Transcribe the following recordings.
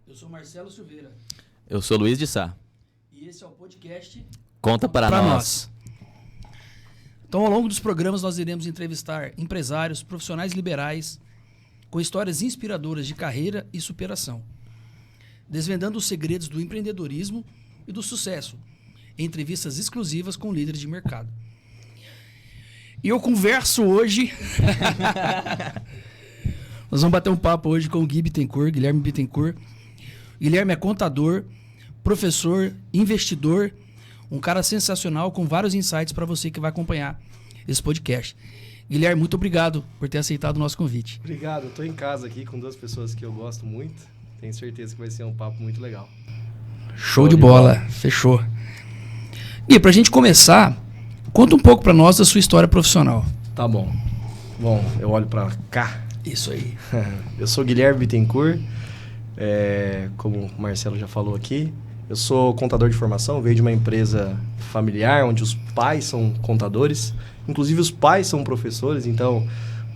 Eu sou Marcelo Silveira. Eu sou Luiz de Sá. E esse é o podcast Conta para nós. Então, ao longo dos programas, nós iremos entrevistar empresários, profissionais liberais, com histórias inspiradoras de carreira e superação, desvendando os segredos do empreendedorismo e do sucesso, em entrevistas exclusivas com líderes de mercado. E eu converso hoje... Nós vamos bater um papo hoje com o Guilherme Bittencourt. Guilherme é contador, professor, investidor, um cara sensacional com vários insights para você que vai acompanhar esse podcast. Guilherme, muito obrigado por ter aceitado o nosso convite. Obrigado, eu estou em casa aqui com duas pessoas que eu gosto muito. Tenho certeza que vai ser um papo muito legal. Show de bola, fechou. E para a gente começar, conta um pouco para nós da sua história profissional. Tá bom. Bom, eu olho para cá. Isso aí. Eu sou Guilherme Bittencourt, como o Marcelo já falou aqui. Eu sou contador de formação, veio de uma empresa familiar onde os pais são contadores. Inclusive os pais são professores, então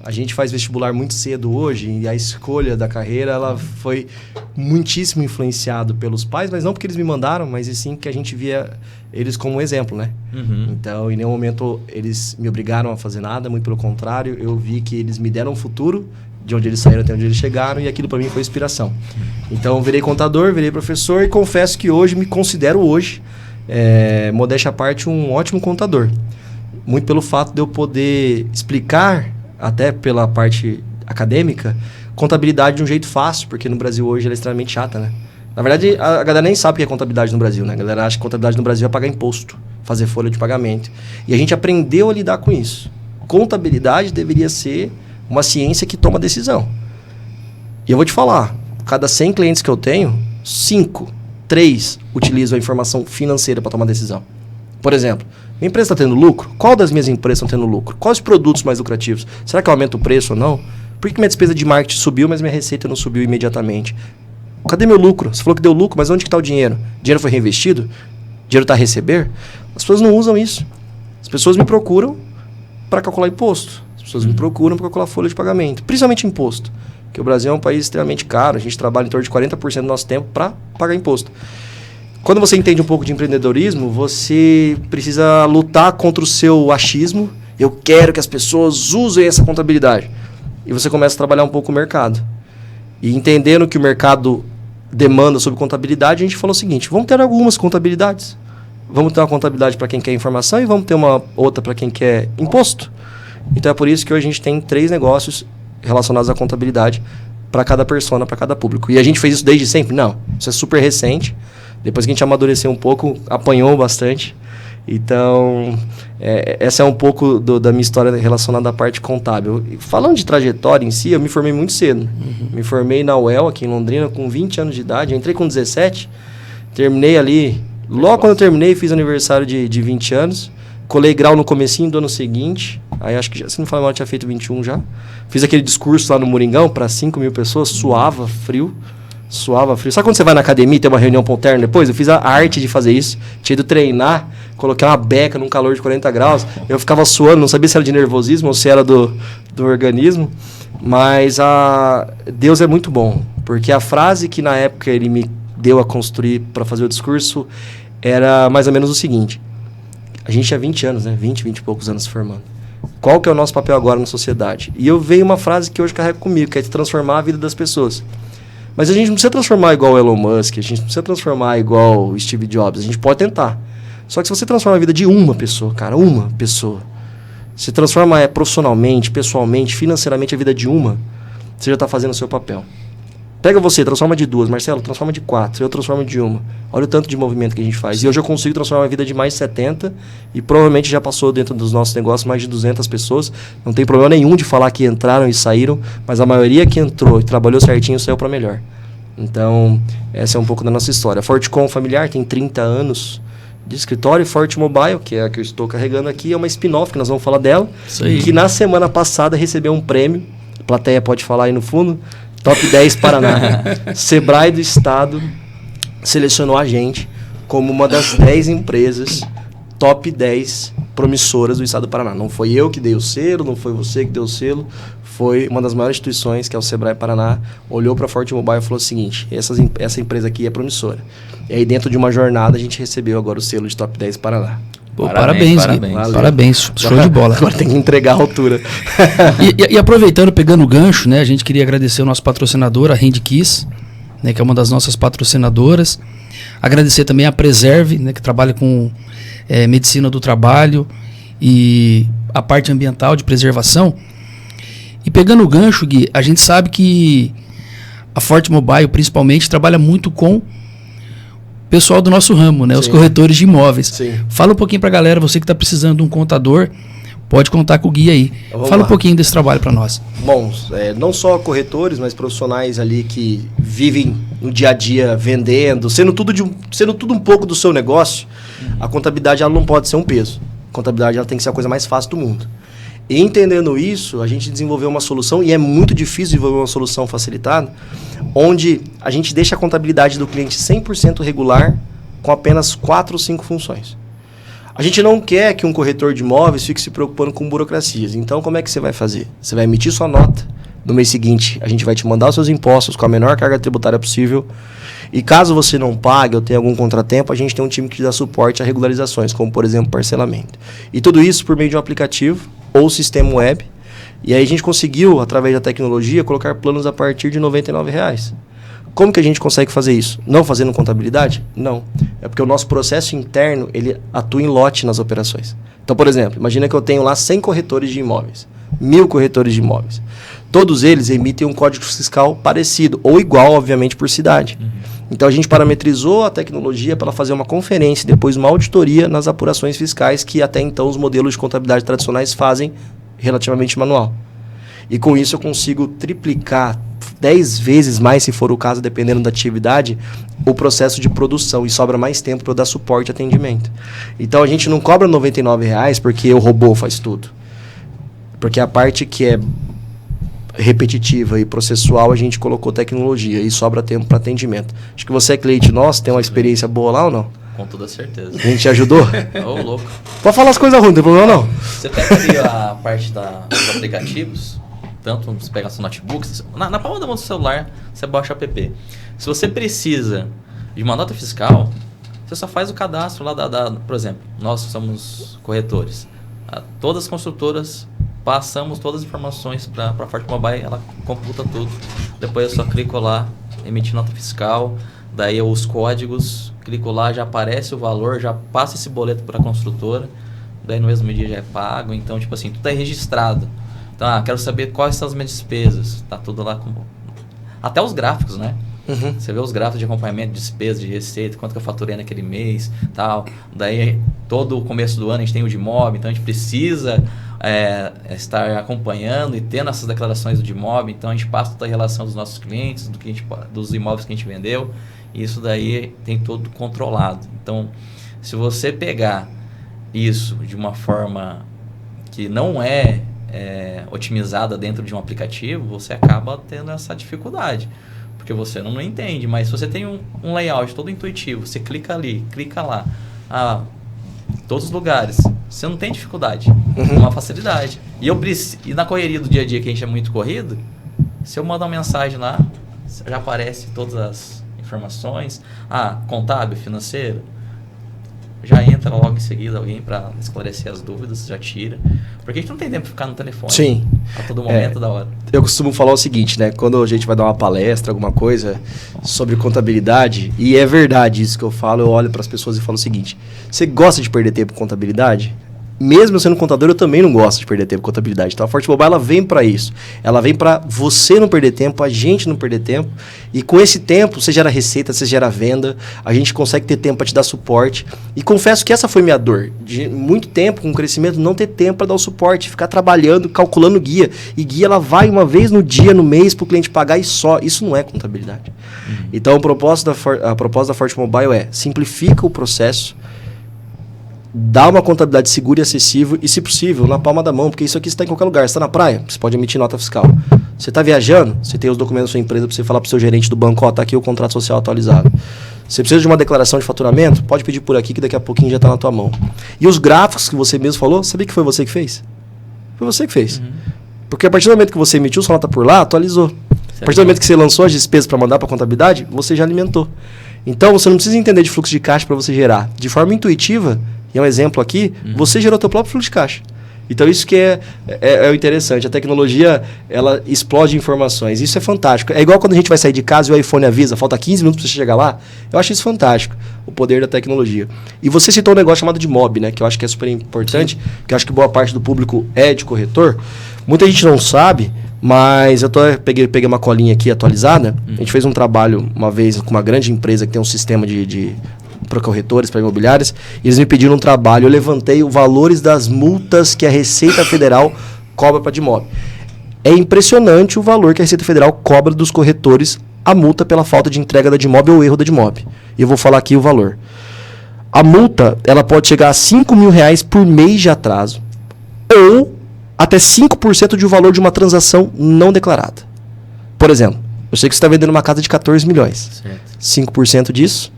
a gente faz vestibular muito cedo hoje e a escolha da carreira ela foi muitíssimo influenciado pelos pais, mas não porque eles me mandaram, mas e sim que a gente via eles como exemplo, né? Uhum. Então, em nenhum momento eles me obrigaram a fazer nada, muito pelo contrário, eu vi que eles me deram um futuro, de onde eles saíram até onde eles chegaram, e aquilo para mim foi inspiração. Então, virei contador, virei professor e confesso que hoje me considero modéstia à parte, um ótimo contador. Muito pelo fato de eu poder explicar, até pela parte acadêmica, contabilidade de um jeito fácil, porque no Brasil hoje ela é extremamente chata, né? Na verdade, a galera nem sabe o que é contabilidade no Brasil, né? A galera acha que contabilidade no Brasil é pagar imposto, fazer folha de pagamento. E a gente aprendeu a lidar com isso. Contabilidade deveria ser uma ciência que toma decisão. E eu vou te falar, cada 100 clientes que eu tenho, 3 utilizam a informação financeira para tomar decisão. Por exemplo, minha empresa está tendo lucro? Qual das minhas empresas estão tendo lucro? Quais os produtos mais lucrativos? Será que eu aumento o preço ou não? Por que minha despesa de marketing subiu, mas minha receita não subiu imediatamente? Cadê meu lucro? Você falou que deu lucro, mas onde está o dinheiro? O dinheiro foi reinvestido? O dinheiro está a receber? As pessoas não usam isso. As pessoas me procuram para calcular imposto. As pessoas me procuram para calcular folha de pagamento. Principalmente imposto. Porque o Brasil é um país extremamente caro. A gente trabalha em torno de 40% do nosso tempo para pagar imposto. Quando você entende um pouco de empreendedorismo, você precisa lutar contra o seu achismo. Eu quero que as pessoas usem essa contabilidade. E você começa a trabalhar um pouco o mercado. E entendendo que o mercado demanda sobre contabilidade, a gente falou o seguinte, vamos ter algumas contabilidades. Vamos ter uma contabilidade para quem quer informação e vamos ter uma outra para quem quer imposto. Então é por isso que hoje a gente tem 3 negócios relacionados à contabilidade para cada persona, para cada público. E a gente fez isso desde sempre? Não, isso é super recente. Depois que a gente amadureceu um pouco, apanhou bastante. Então, essa é um pouco da minha história relacionada à parte contábil. Falando de trajetória em si, eu me formei muito cedo. Uhum. Me formei na UEL, aqui em Londrina, com 20 anos de idade. Eu entrei com 17, terminei ali. Logo quando eu terminei, fiz aniversário de 20 anos. Colei grau no comecinho do ano seguinte. Aí acho que, se não falar mal, eu tinha feito 21 já. Fiz aquele discurso lá no Moringão para 5 mil pessoas, suava frio. Sabe quando você vai na academia e tem uma reunião ponterna depois? Eu fiz a arte de fazer isso. Tinha ido treinar, coloquei uma beca num calor de 40 graus. Eu ficava suando, não sabia se era de nervosismo ou se era do organismo. Mas Deus é muito bom. Porque a frase que na época ele me deu a construir para fazer o discurso era mais ou menos o seguinte. A gente tinha 20 anos, né? 20 e poucos anos se formando. Qual que é o nosso papel agora na sociedade? E eu veio uma frase que hoje carrego comigo, que é de transformar a vida das pessoas. Mas a gente não precisa transformar igual o Elon Musk, a gente não precisa transformar igual o Steve Jobs, a gente pode tentar. Só que se você transforma a vida de uma pessoa, cara, uma pessoa, se transforma profissionalmente, pessoalmente, financeiramente a vida de uma, você já está fazendo o seu papel. Pega você, transforma de 2, Marcelo, transforma de 4, eu transformo de 1. Olha o tanto de movimento que a gente faz. E hoje eu consigo transformar a vida de mais 70 e provavelmente já passou dentro dos nossos negócios mais de 200 pessoas. Não tem problema nenhum de falar que entraram e saíram, mas a maioria que entrou e trabalhou certinho saiu para melhor. Então, essa é um pouco da nossa história. A Fortecom Familiar tem 30 anos de escritório. Forte Mobile, que é a que eu estou carregando aqui, é uma spin-off, que nós vamos falar dela. Isso aí. Que na semana passada recebeu um prêmio. A plateia pode falar aí no fundo. Top 10 Paraná. Sebrae do Estado selecionou a gente como uma das 10 empresas top 10 promissoras do Estado do Paraná. Não foi eu que dei o selo, não foi você que deu o selo, foi uma das maiores instituições, que é o Sebrae Paraná, olhou para a Forte Mobile e falou o seguinte, essa empresa aqui é promissora. E aí dentro de uma jornada a gente recebeu agora o selo de Top 10 Paraná. Pô, parabéns. Show de bola. Agora tem que entregar a altura. E aproveitando, pegando o gancho, né, a gente queria agradecer o nosso patrocinador, a Handkiss, né, que é uma das nossas patrocinadoras. Agradecer também a Preserve, né, que trabalha com medicina do trabalho e a parte ambiental de preservação. E pegando o gancho, Gui, a gente sabe que a Forte Mobile, principalmente, trabalha muito com o pessoal do nosso ramo, né? Os corretores de imóveis. Sim. Fala um pouquinho pra galera, você que está precisando de um contador, pode contar com o Gui aí. Fala um pouquinho desse trabalho para nós. Bom, não só corretores, mas profissionais ali que vivem no dia a dia vendendo, sendo tudo um pouco do seu negócio, a contabilidade ela não pode ser um peso. A contabilidade ela tem que ser a coisa mais fácil do mundo. E entendendo isso, a gente desenvolveu uma solução, e é muito difícil desenvolver uma solução facilitada, onde a gente deixa a contabilidade do cliente 100% regular com apenas 4 ou 5 funções. A gente não quer que um corretor de imóveis fique se preocupando com burocracias. Então, como é que você vai fazer? Você vai emitir sua nota. No mês seguinte, a gente vai te mandar os seus impostos com a menor carga tributária possível. E caso você não pague ou tenha algum contratempo, a gente tem um time que te dá suporte a regularizações, como, por exemplo, parcelamento. E tudo isso por meio de um aplicativo ou sistema web. E aí a gente conseguiu, através da tecnologia, colocar planos a partir de R$ 99,00. Como que a gente consegue fazer isso? Não fazendo contabilidade? Não. É porque o nosso processo interno, ele atua em lote nas operações. Então, por exemplo, imagina que eu tenho lá 100 corretores de imóveis, 1.000 corretores de imóveis. Todos eles emitem um código fiscal parecido, ou igual, obviamente, por cidade. Então, a gente parametrizou a tecnologia para fazer uma conferência, depois uma auditoria nas apurações fiscais que até então os modelos de contabilidade tradicionais fazem relativamente manual. E com isso eu consigo triplicar 10 vezes mais, se for o caso, dependendo da atividade, o processo de produção e sobra mais tempo para eu dar suporte e atendimento. Então a gente não cobra R$ 99,00 porque o robô faz tudo. Porque a parte que é repetitiva e processual a gente colocou tecnologia e sobra tempo para atendimento. Acho que você é cliente nosso, tem uma experiência boa lá ou não? Com toda certeza. A gente te ajudou? Ô, louco. Pode falar as coisas ruins, não tem problema não. Você pega ali a parte dos aplicativos, tanto você pega seu notebook, na palma da mão do celular, você baixa o app. Se você precisa de uma nota fiscal, você só faz o cadastro lá por exemplo, nós somos corretores. Todas as construtoras passamos todas as informações para a Forte Mobile, ela computa tudo. Depois eu só clico lá, emitir nota fiscal, daí os códigos, clico lá, já aparece o valor, já passa esse boleto para a construtora, daí no mesmo dia já é pago. Então, tipo assim, tudo é registrado. Então, quero saber quais são as minhas despesas. Tá tudo lá com... Até os gráficos, né? Uhum. Você vê os gráficos de acompanhamento de despesa, de receita, quanto que eu faturei naquele mês, tal. Daí, todo o começo do ano a gente tem o de imóvel, então a gente precisa estar acompanhando e tendo essas declarações do imóvel. Então, a gente passa toda a relação dos nossos clientes, dos imóveis que a gente vendeu. E isso daí tem todo controlado. Então, se você pegar isso de uma forma que não é otimizada dentro de um aplicativo, você acaba tendo essa dificuldade. Porque você não entende, mas se você tem um layout todo intuitivo, você clica ali, clica lá, todos os lugares, você não tem dificuldade, uma facilidade. E na correria do dia a dia, que a gente é muito corrido, se eu mandar uma mensagem lá, já aparece todas as informações, contábil, financeiro, já entra logo em seguida alguém para esclarecer as dúvidas, já tira. Porque a gente não tem tempo de ficar no telefone. Sim. A todo momento da hora. Eu costumo falar o seguinte, né? Quando a gente vai dar uma palestra, alguma coisa sobre contabilidade, e é verdade isso que eu falo, eu olho para as pessoas e falo o seguinte: você gosta de perder tempo com contabilidade? Mesmo eu sendo contador, eu também não gosto de perder tempo com contabilidade. Então, a Forte Mobile, ela vem para isso. Ela vem para você não perder tempo, a gente não perder tempo. E com esse tempo, você gera receita, você gera venda. A gente consegue ter tempo para te dar suporte. E confesso que essa foi minha dor. De muito tempo, com o crescimento, não ter tempo para dar o suporte. Ficar trabalhando, calculando guia. E guia, ela vai uma vez no dia, no mês, para o cliente pagar e só. Isso não é contabilidade. Então, a proposta da Forte Mobile é: simplifica o processo, dá uma contabilidade segura e acessível e, se possível, na palma da mão, porque isso aqui está em qualquer lugar. Você está na praia, você pode emitir nota fiscal. Você está viajando, você tem os documentos da sua empresa para você falar para o seu gerente do banco: está aqui o contrato social atualizado. Você precisa de uma declaração de faturamento? Pode pedir por aqui que daqui a pouquinho já está na tua mão. E os gráficos que você mesmo falou, sabia que foi você que fez? Foi você que fez. Porque a partir do momento que você emitiu sua nota por lá, atualizou. A partir do momento que você lançou as despesas para mandar para a contabilidade, você já alimentou. Então, você não precisa entender de fluxo de caixa para você gerar. De forma intuitiva, e é um exemplo aqui, você gerou seu próprio fluxo de caixa. Então, isso que é o interessante. A tecnologia, ela explode informações. Isso é fantástico. É igual quando a gente vai sair de casa e o iPhone avisa, falta 15 minutos para você chegar lá. Eu acho isso fantástico, o poder da tecnologia. E você citou um negócio chamado de MOB, né? Que eu acho que é super importante, que eu acho que boa parte do público é de corretor. Muita gente não sabe, mas eu peguei uma colinha aqui atualizada. A gente fez um trabalho uma vez com uma grande empresa que tem um sistema para corretores, para imobiliárias, e eles me pediram um trabalho. Eu levantei os valores das multas que a Receita Federal cobra para DIMOB. É impressionante o valor que a Receita Federal cobra dos corretores a multa pela falta de entrega da DIMOB ou erro da DIMOB. E eu vou falar aqui o valor. A multa, ela pode chegar a R$5.000 por mês de atraso, ou até 5% do valor de uma transação não declarada. Por exemplo, eu sei que você está vendendo uma casa de 14 milhões. Certo. 5% disso?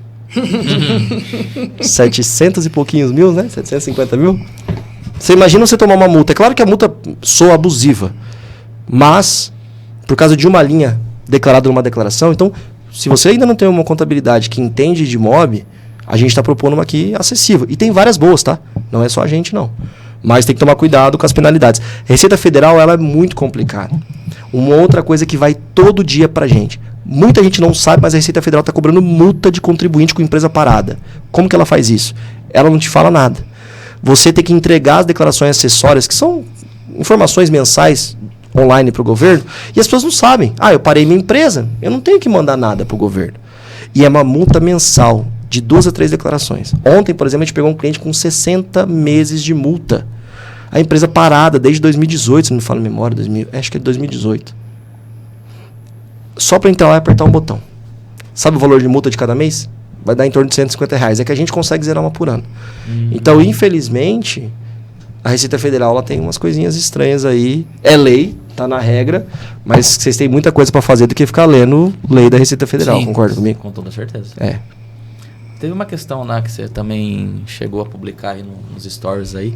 700 e pouquinhos mil, né? 750 mil? Você imagina você tomar uma multa. É claro que a multa soa abusiva, mas por causa de uma linha declarada numa declaração. Então, se você ainda não tem uma contabilidade que entende de MOB, a gente está propondo uma aqui acessível. E tem várias boas, tá? Não é só a gente, não. Mas tem que tomar cuidado com as penalidades. A Receita Federal, ela é muito complicada. Uma outra coisa que vai todo dia pra gente. Muita gente não sabe, mas a Receita Federal está cobrando multa de contribuinte com empresa parada. Como que ela faz isso? Ela não te fala nada. Você tem que entregar as declarações acessórias, que são informações mensais online para o governo, e as pessoas não sabem. Eu parei minha empresa, eu não tenho que mandar nada para o governo. E é uma multa mensal de 2 a 3 declarações. Ontem, por exemplo, a gente pegou um cliente com 60 meses de multa. A empresa parada desde 2018, se não me falo a memória, acho que é 2018. Só para entrar lá e apertar um botão. Sabe o valor de multa de cada mês? Vai dar em torno de R$150. É que a gente consegue zerar uma por ano. Então, infelizmente, a Receita Federal ela tem umas coisinhas estranhas aí. É lei, tá na regra, mas vocês têm muita coisa para fazer do que ficar lendo lei da Receita Federal. Sim, concorda comigo? Com toda certeza. É. Teve uma questão lá que você também chegou a publicar aí nos stories aí,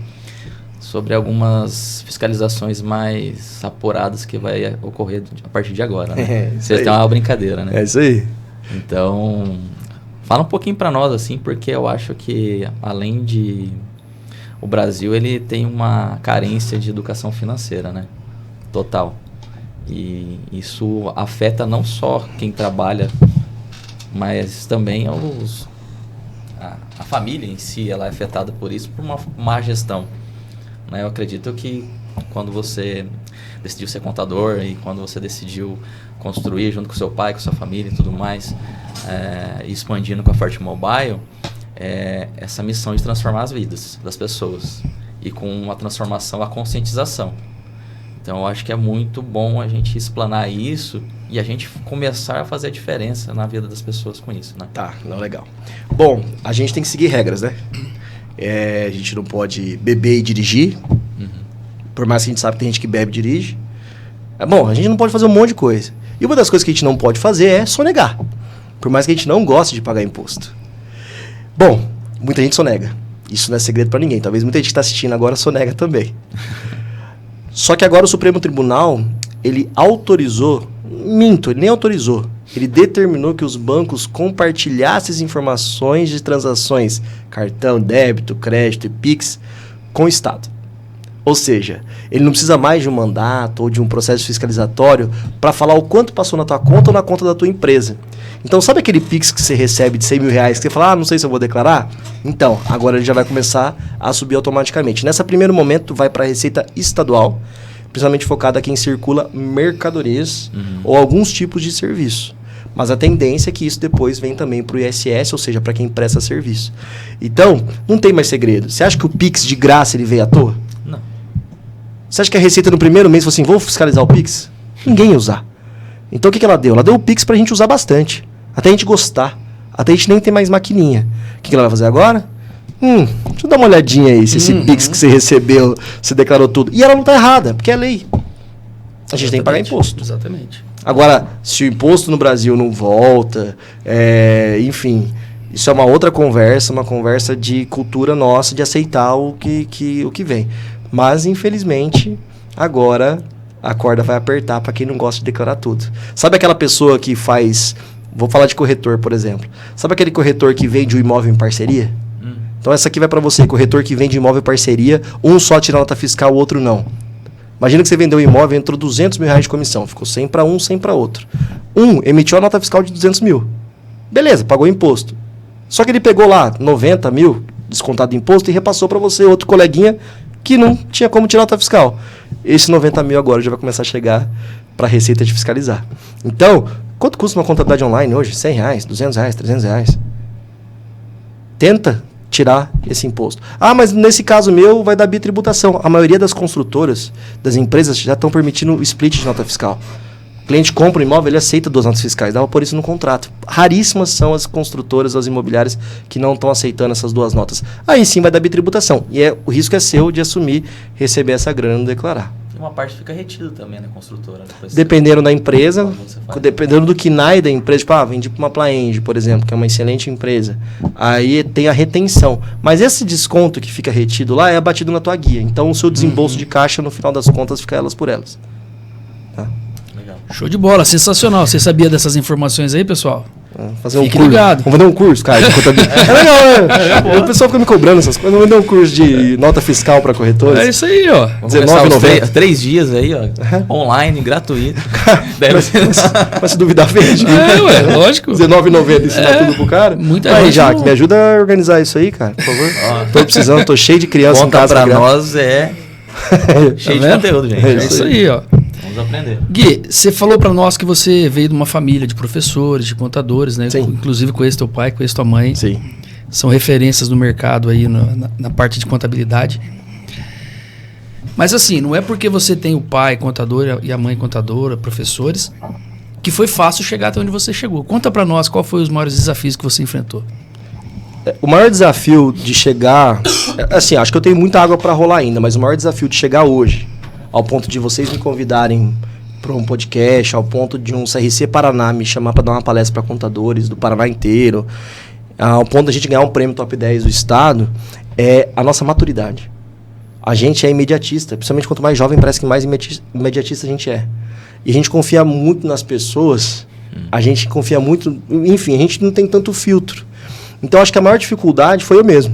sobre algumas fiscalizações mais apuradas que vai ocorrer a partir de agora, né? Você tem uma brincadeira, né? É isso aí. Então, fala um pouquinho para nós, assim, porque eu acho que, além de... O Brasil, ele tem uma carência de educação financeira, né? Total. E isso afeta não só quem trabalha, mas também a família em si, ela é afetada por isso, por uma má gestão. Eu acredito que quando você decidiu ser contador e quando você decidiu construir junto com seu pai, com sua família e tudo mais, expandindo com a Forte Mobile, essa missão de transformar as vidas das pessoas e com a transformação, a conscientização. Então, eu acho que é muito bom a gente explanar isso e a gente começar a fazer a diferença na vida das pessoas com isso, né? Tá, não, legal. Bom, a gente tem que seguir regras, né? A gente não pode beber e dirigir. Por mais que a gente sabe que tem gente que bebe e dirige. Bom, a gente não pode fazer um monte de coisa. E uma das coisas que a gente não pode fazer é sonegar. Por mais que a gente não goste de pagar imposto. Bom, muita gente sonega. Isso não é segredo pra ninguém. Talvez muita gente que está assistindo agora sonega também. Só que agora o Supremo Tribunal, ele autorizou... Minto, ele nem autorizou. Ele determinou que os bancos compartilhassem as informações de transações, cartão, débito, crédito e Pix, com o Estado. Ou seja, ele não precisa mais de um mandato ou de um processo fiscalizatório para falar o quanto passou na tua conta ou na conta da tua empresa. Então, sabe aquele Pix que você recebe de R$100 mil que você fala, não sei se eu vou declarar? Então, agora ele já vai começar a subir automaticamente. Nesse primeiro momento, vai para a Receita Estadual, principalmente focada a quem circula mercadorias ou alguns tipos de serviço. Mas a tendência é que isso depois vem também para o ISS, ou seja, para quem presta serviço. Então, não tem mais segredo. Você acha que o Pix de graça ele veio à toa? Não. Você acha que a Receita no primeiro mês falou assim, vou fiscalizar o Pix? Ninguém ia usar. Então o que ela deu? Ela deu o Pix para a gente usar bastante. Até a gente gostar. Até a gente nem ter mais maquininha. O que ela vai fazer agora? Deixa eu dar uma olhadinha aí se esse Pix que você recebeu, você declarou tudo. E ela não está errada, porque é lei. A gente tem que pagar imposto. Exatamente. Agora, se o imposto no Brasil não volta, enfim, isso é uma outra conversa, uma conversa de cultura nossa, de aceitar o que vem. Mas, infelizmente, agora a corda vai apertar para quem não gosta de decorar tudo. Sabe aquela pessoa que faz... Vou falar de corretor, por exemplo. Sabe aquele corretor que vende o imóvel em parceria? Então essa aqui vai para você, corretor que vende imóvel em parceria, um só tira nota fiscal, o outro não. Imagina que você vendeu o imóvel, entrou R$200 mil de comissão, ficou 100 para um, 100 para outro. Um emitiu a nota fiscal de 200 mil. Beleza, pagou imposto. Só que ele pegou lá 90 mil, descontado de imposto, e repassou para você, outro coleguinha, que não tinha como tirar nota fiscal. Esse 90 mil agora já vai começar a chegar para a Receita de fiscalizar. Então, quanto custa uma contabilidade online hoje? R$100, R$200, R$300. Tenta tirar esse imposto. Ah, mas nesse caso meu vai dar bitributação. A maioria das construtoras, das empresas, já estão permitindo o split de nota fiscal. O cliente compra um imóvel, ele aceita 2 notas fiscais, dá por isso no contrato. Raríssimas são as construtoras, as imobiliárias que não estão aceitando essas 2 notas. Aí sim vai dar bitributação. E o risco é seu de assumir, receber essa grana e declarar. E uma parte fica retida também na construtora. Dependendo da empresa, dependendo do KNAI da empresa, tipo, vendi para uma Plaenge, por exemplo, que é uma excelente empresa. Aí tem a retenção. Mas esse desconto que fica retido lá é abatido na tua guia. Então o seu desembolso de caixa, no final das contas, fica elas por elas. Tá? Legal. Show de bola, sensacional. Você sabia dessas informações aí, pessoal? Fazer um Fique curso. ligado. Vamos fazer um curso, cara, de contabilidade. É legal, né? O pessoal fica me cobrando essas coisas. Vamos fazer um curso de nota fiscal para corretores. É isso aí, ó. R$19,90. 3 dias aí, ó. Online, gratuito. Mas se duvidar, vende. Ué, lógico. R$19,90 ensinar tudo pro cara. Muita aí, gente Jaque, não... me ajuda a organizar isso aí, cara, por favor. Tô precisando, tô cheio de criança em casa. Pra nós é cheio de conteúdo, gente. É isso aí, ó. Vamos aprender. Gui, você falou para nós que você veio de uma família de professores, de contadores, né? Sim. Inclusive conheço teu pai, conheço tua mãe. Sim. São referências no mercado aí na parte de contabilidade. Mas assim, não é porque você tem o pai contador e a mãe contadora, professores, que foi fácil chegar até onde você chegou. Conta para nós qual foi os maiores desafios que você enfrentou. O maior desafio de chegar... Assim, acho que eu tenho muita água para rolar ainda, mas o maior desafio de chegar hoje, ao ponto de vocês me convidarem para um podcast, ao ponto de um CRC Paraná me chamar para dar uma palestra para contadores do Paraná inteiro, ao ponto de a gente ganhar um prêmio top 10 do estado, é a nossa maturidade. A gente é imediatista, principalmente quanto mais jovem, parece que mais imediatista a gente é. E a gente confia muito nas pessoas, a gente confia muito... Enfim, a gente não tem tanto filtro. Então, acho que a maior dificuldade foi eu mesmo.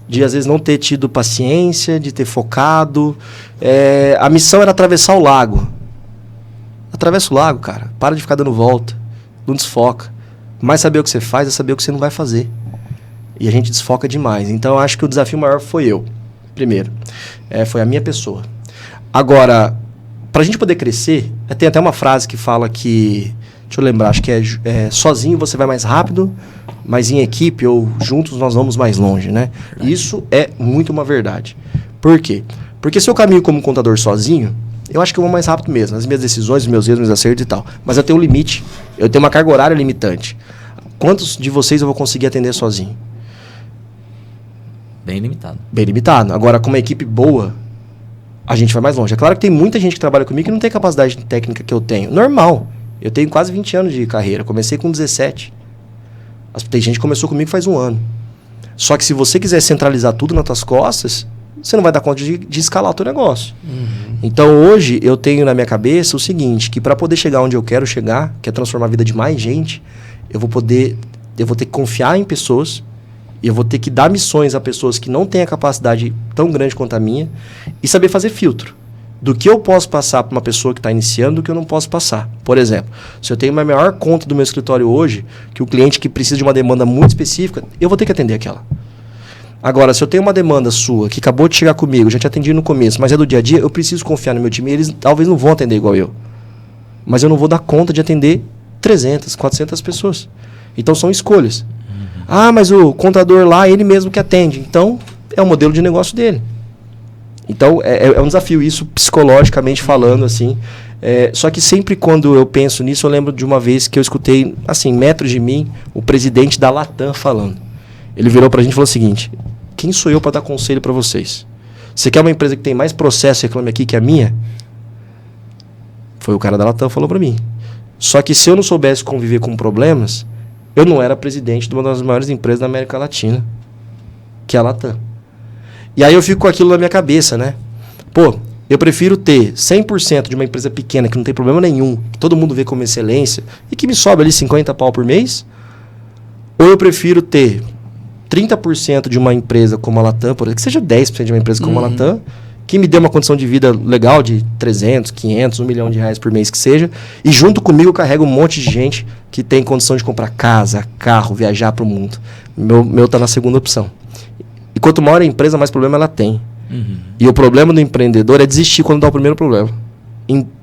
De, às vezes, não ter tido paciência, de ter focado. A missão era atravessar o lago. Atravessa o lago, cara. Para de ficar dando volta. Não desfoca. Mais saber o que você faz é saber o que você não vai fazer. E a gente desfoca demais. Então, eu acho que o desafio maior foi eu. Primeiro. Foi a minha pessoa. Agora, para a gente poder crescer, tem até uma frase que fala que... Deixa eu lembrar, acho que sozinho você vai mais rápido, mas em equipe ou juntos nós vamos mais longe, né? Isso é muito uma verdade. Por quê? Porque se eu caminho como contador sozinho, eu acho que eu vou mais rápido mesmo. As minhas decisões, os meus erros, meus acertos e tal. Mas eu tenho um limite. Eu tenho uma carga horária limitante. Quantos de vocês eu vou conseguir atender sozinho? Bem limitado. Bem limitado. Agora, com uma equipe boa, a gente vai mais longe. É claro que tem muita gente que trabalha comigo que não tem a capacidade técnica que eu tenho. Normal. Eu tenho quase 20 anos de carreira. Comecei com 17. Tem gente que começou comigo faz 1 ano. Só que se você quiser centralizar tudo nas tuas costas, você não vai dar conta de escalar o teu negócio. Então, hoje, eu tenho na minha cabeça o seguinte, que para poder chegar onde eu quero chegar, que é transformar a vida de mais gente, eu vou ter que confiar em pessoas, e eu vou ter que dar missões a pessoas que não têm a capacidade tão grande quanto a minha, e saber fazer filtro. Do que eu posso passar para uma pessoa que está iniciando, do que eu não posso passar. Por exemplo, se eu tenho uma maior conta do meu escritório hoje, que o cliente que precisa de uma demanda muito específica, eu vou ter que atender aquela. Agora, se eu tenho uma demanda sua, que acabou de chegar comigo, já te atendi no começo, mas é do dia a dia, eu preciso confiar no meu time, e eles talvez não vão atender igual eu. Mas eu não vou dar conta de atender 300, 400 pessoas. Então, são escolhas. Ah, mas o contador lá, ele mesmo que atende. Então, é o modelo de negócio dele. Então, é um desafio isso, psicologicamente falando, assim. Só que sempre quando eu penso nisso, eu lembro de uma vez que eu escutei, assim, metros de mim, o presidente da Latam falando. Ele virou pra gente e falou o seguinte: quem sou eu para dar conselho para vocês? Você quer uma empresa que tem mais processo e reclame aqui que a minha? Foi o cara da Latam que falou para mim. Só que se eu não soubesse conviver com problemas, eu não era presidente de uma das maiores empresas da América Latina, que é a Latam. E aí eu fico com aquilo na minha cabeça, né? Pô, Eu prefiro ter 100% de uma empresa pequena que não tem problema nenhum, que todo mundo vê como excelência e que me sobra ali 50 pau por mês, ou eu prefiro ter 30% de uma empresa como a Latam, por exemplo, que seja 10% de uma empresa como a Latam, que me dê uma condição de vida legal de 300, 500, 1 milhão de reais por mês que seja, e junto comigo eu carrego um monte de gente que tem condição de comprar casa, carro, viajar para o mundo. Meu tá na segunda opção. E quanto maior a empresa, mais problema ela tem. E o problema do empreendedor é desistir quando dá o primeiro problema.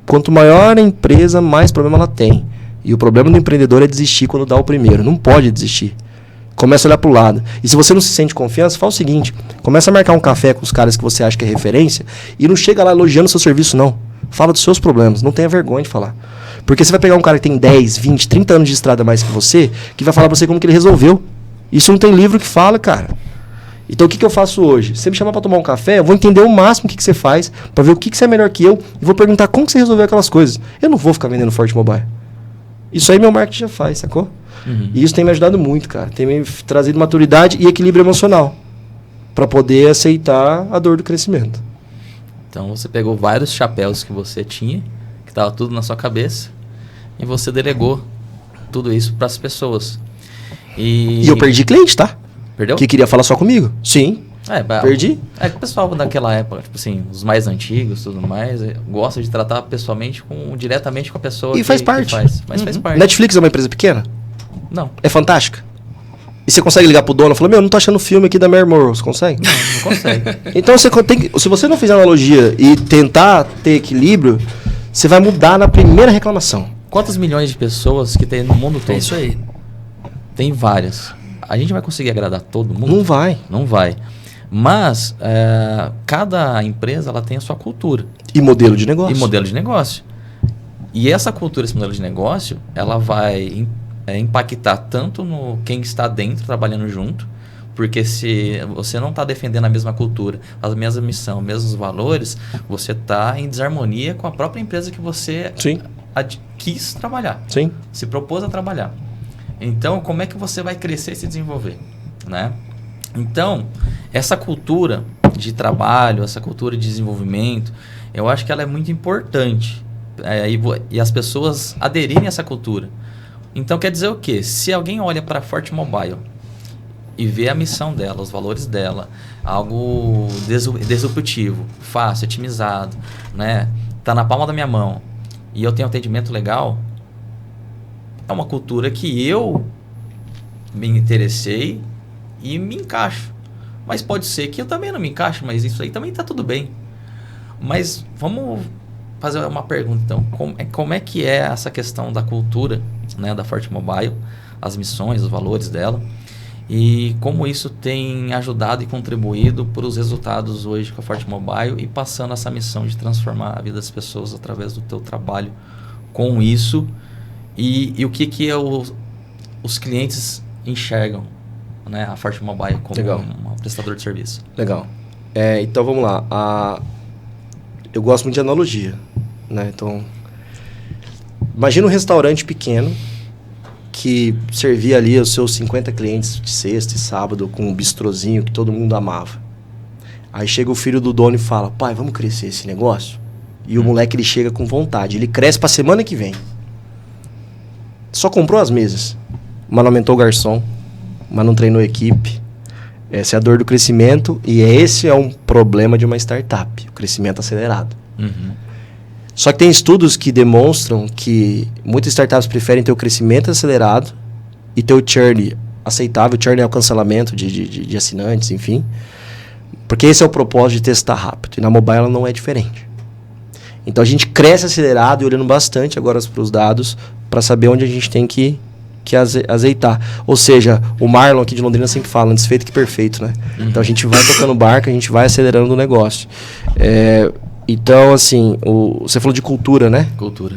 Quanto maior a empresa, mais problema ela tem. E o problema do empreendedor é desistir quando dá o primeiro. Não pode desistir. Começa a olhar pro lado. E se você não se sente confiança, faz o seguinte. Começa a marcar um café com os caras que você acha que é referência e não chega lá elogiando o seu serviço, não. Fala dos seus problemas. Não tenha vergonha de falar. Porque você vai pegar um cara que tem 10, 20, 30 anos de estrada a mais que você, que vai falar pra você como que ele resolveu. Isso não tem livro que fala, cara. Então o que eu faço hoje? Se você me chamar pra tomar um café, eu vou entender o máximo o que você faz, pra ver o que você é melhor que eu, e vou perguntar como que você resolveu aquelas coisas. Eu não vou ficar vendendo Forte Mobile. Isso aí meu marketing já faz, sacou? E isso tem me ajudado muito, cara. Tem me trazido maturidade e equilíbrio emocional para poder aceitar a dor do crescimento. Então você pegou vários chapéus que você tinha, que estava tudo na sua cabeça, e você delegou tudo isso para as pessoas. E eu perdi cliente, tá? Perdeu? Que queria falar só comigo. Sim. Perdi. É que o pessoal daquela época, tipo assim, os mais antigos e tudo mais, gosta de tratar pessoalmente, diretamente com a pessoa e faz parte. Mas faz parte. Netflix é uma empresa pequena? Não. É fantástica? E você consegue ligar pro dono e falar, não tô achando o filme aqui da Mary Morrow. Você consegue? Não consegue. Então você tem que, se você não fizer analogia e tentar ter equilíbrio, você vai mudar na primeira reclamação. Quantos milhões de pessoas que tem no mundo todo? É isso aí. Tem várias. A gente vai conseguir agradar todo mundo? Não vai. Não vai. Mas cada empresa ela tem a sua cultura. E modelo de negócio. E modelo de negócio. E essa cultura, esse modelo de negócio, ela vai impactar tanto no quem está dentro, trabalhando junto, porque se você não está defendendo a mesma cultura, a mesma missão, os mesmos valores, você está em desarmonia com a própria empresa que você quis trabalhar. Sim. Se propôs a trabalhar. Então, como é que você vai crescer e se desenvolver, né? Então, essa cultura de trabalho, essa cultura de desenvolvimento, eu acho que ela é muito importante. E as pessoas aderirem a essa cultura. Então, quer dizer o quê? Se alguém olha para a Forte Mobile e vê a missão dela, os valores dela, algo disruptivo, fácil, otimizado, né? Tá na palma da minha mão e eu tenho um atendimento legal, é uma cultura que eu me interessei e me encaixo. Mas pode ser que eu também não me encaixo, mas isso aí também está tudo bem. Mas vamos fazer uma pergunta, então. Como é que é essa questão da cultura, né, da Forte Mobile, as missões, os valores dela, e como isso tem ajudado e contribuído para os resultados hoje com a Forte Mobile e passando essa missão de transformar a vida das pessoas através do teu trabalho com isso, e o que os clientes enxergam, né, a Forte Mobile como um prestador de serviço. Legal. Então vamos lá. Eu gosto muito de analogia, né? Então, imagina um restaurante pequeno que servia ali os seus 50 clientes de sexta e sábado com um bistrozinho que todo mundo amava. Aí chega o filho do dono e fala, pai, vamos crescer esse negócio? E o moleque, ele chega com vontade. Ele cresce pra semana que vem. Só comprou as mesas, mas não aumentou o garçom, mas não treinou equipe. Essa é a dor do crescimento e esse é um problema de uma startup, o crescimento acelerado. Só que tem estudos que demonstram que muitas startups preferem ter o crescimento acelerado e ter o churn aceitável. O churn é o cancelamento de assinantes, enfim. Porque esse é o propósito de testar rápido. E na mobile ela não é diferente. Então a gente cresce acelerado e olhando bastante agora para os dados para saber onde a gente tem que azeitar. Ou seja, o Marlon aqui de Londrina sempre fala, antes feito que perfeito, né? Então a gente vai tocando barco, a gente vai acelerando o negócio. Então, assim, você falou de cultura, né? Cultura.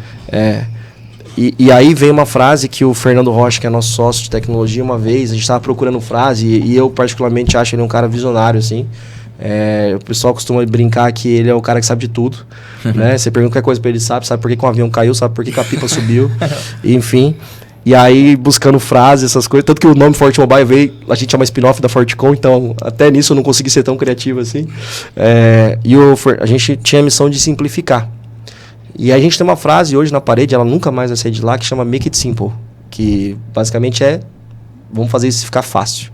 E aí vem uma frase que o Fernando Rocha, que é nosso sócio de tecnologia, uma vez, a gente estava procurando frase, e eu particularmente acho ele um cara visionário, assim. O pessoal costuma brincar que ele é o cara que sabe de tudo, né? Você pergunta qualquer coisa pra ele, sabe por que o avião caiu, sabe por que a pipa subiu, enfim. E aí, buscando frases, essas coisas. Tanto que o nome Forte Mobile veio, a gente é uma spin-off da Fortecom, então até nisso eu não consegui ser tão criativo assim. A gente tinha a missão de simplificar. E a gente tem uma frase hoje na parede, ela nunca mais vai sair de lá, que chama Make It Simple. Que basicamente vamos fazer isso ficar fácil.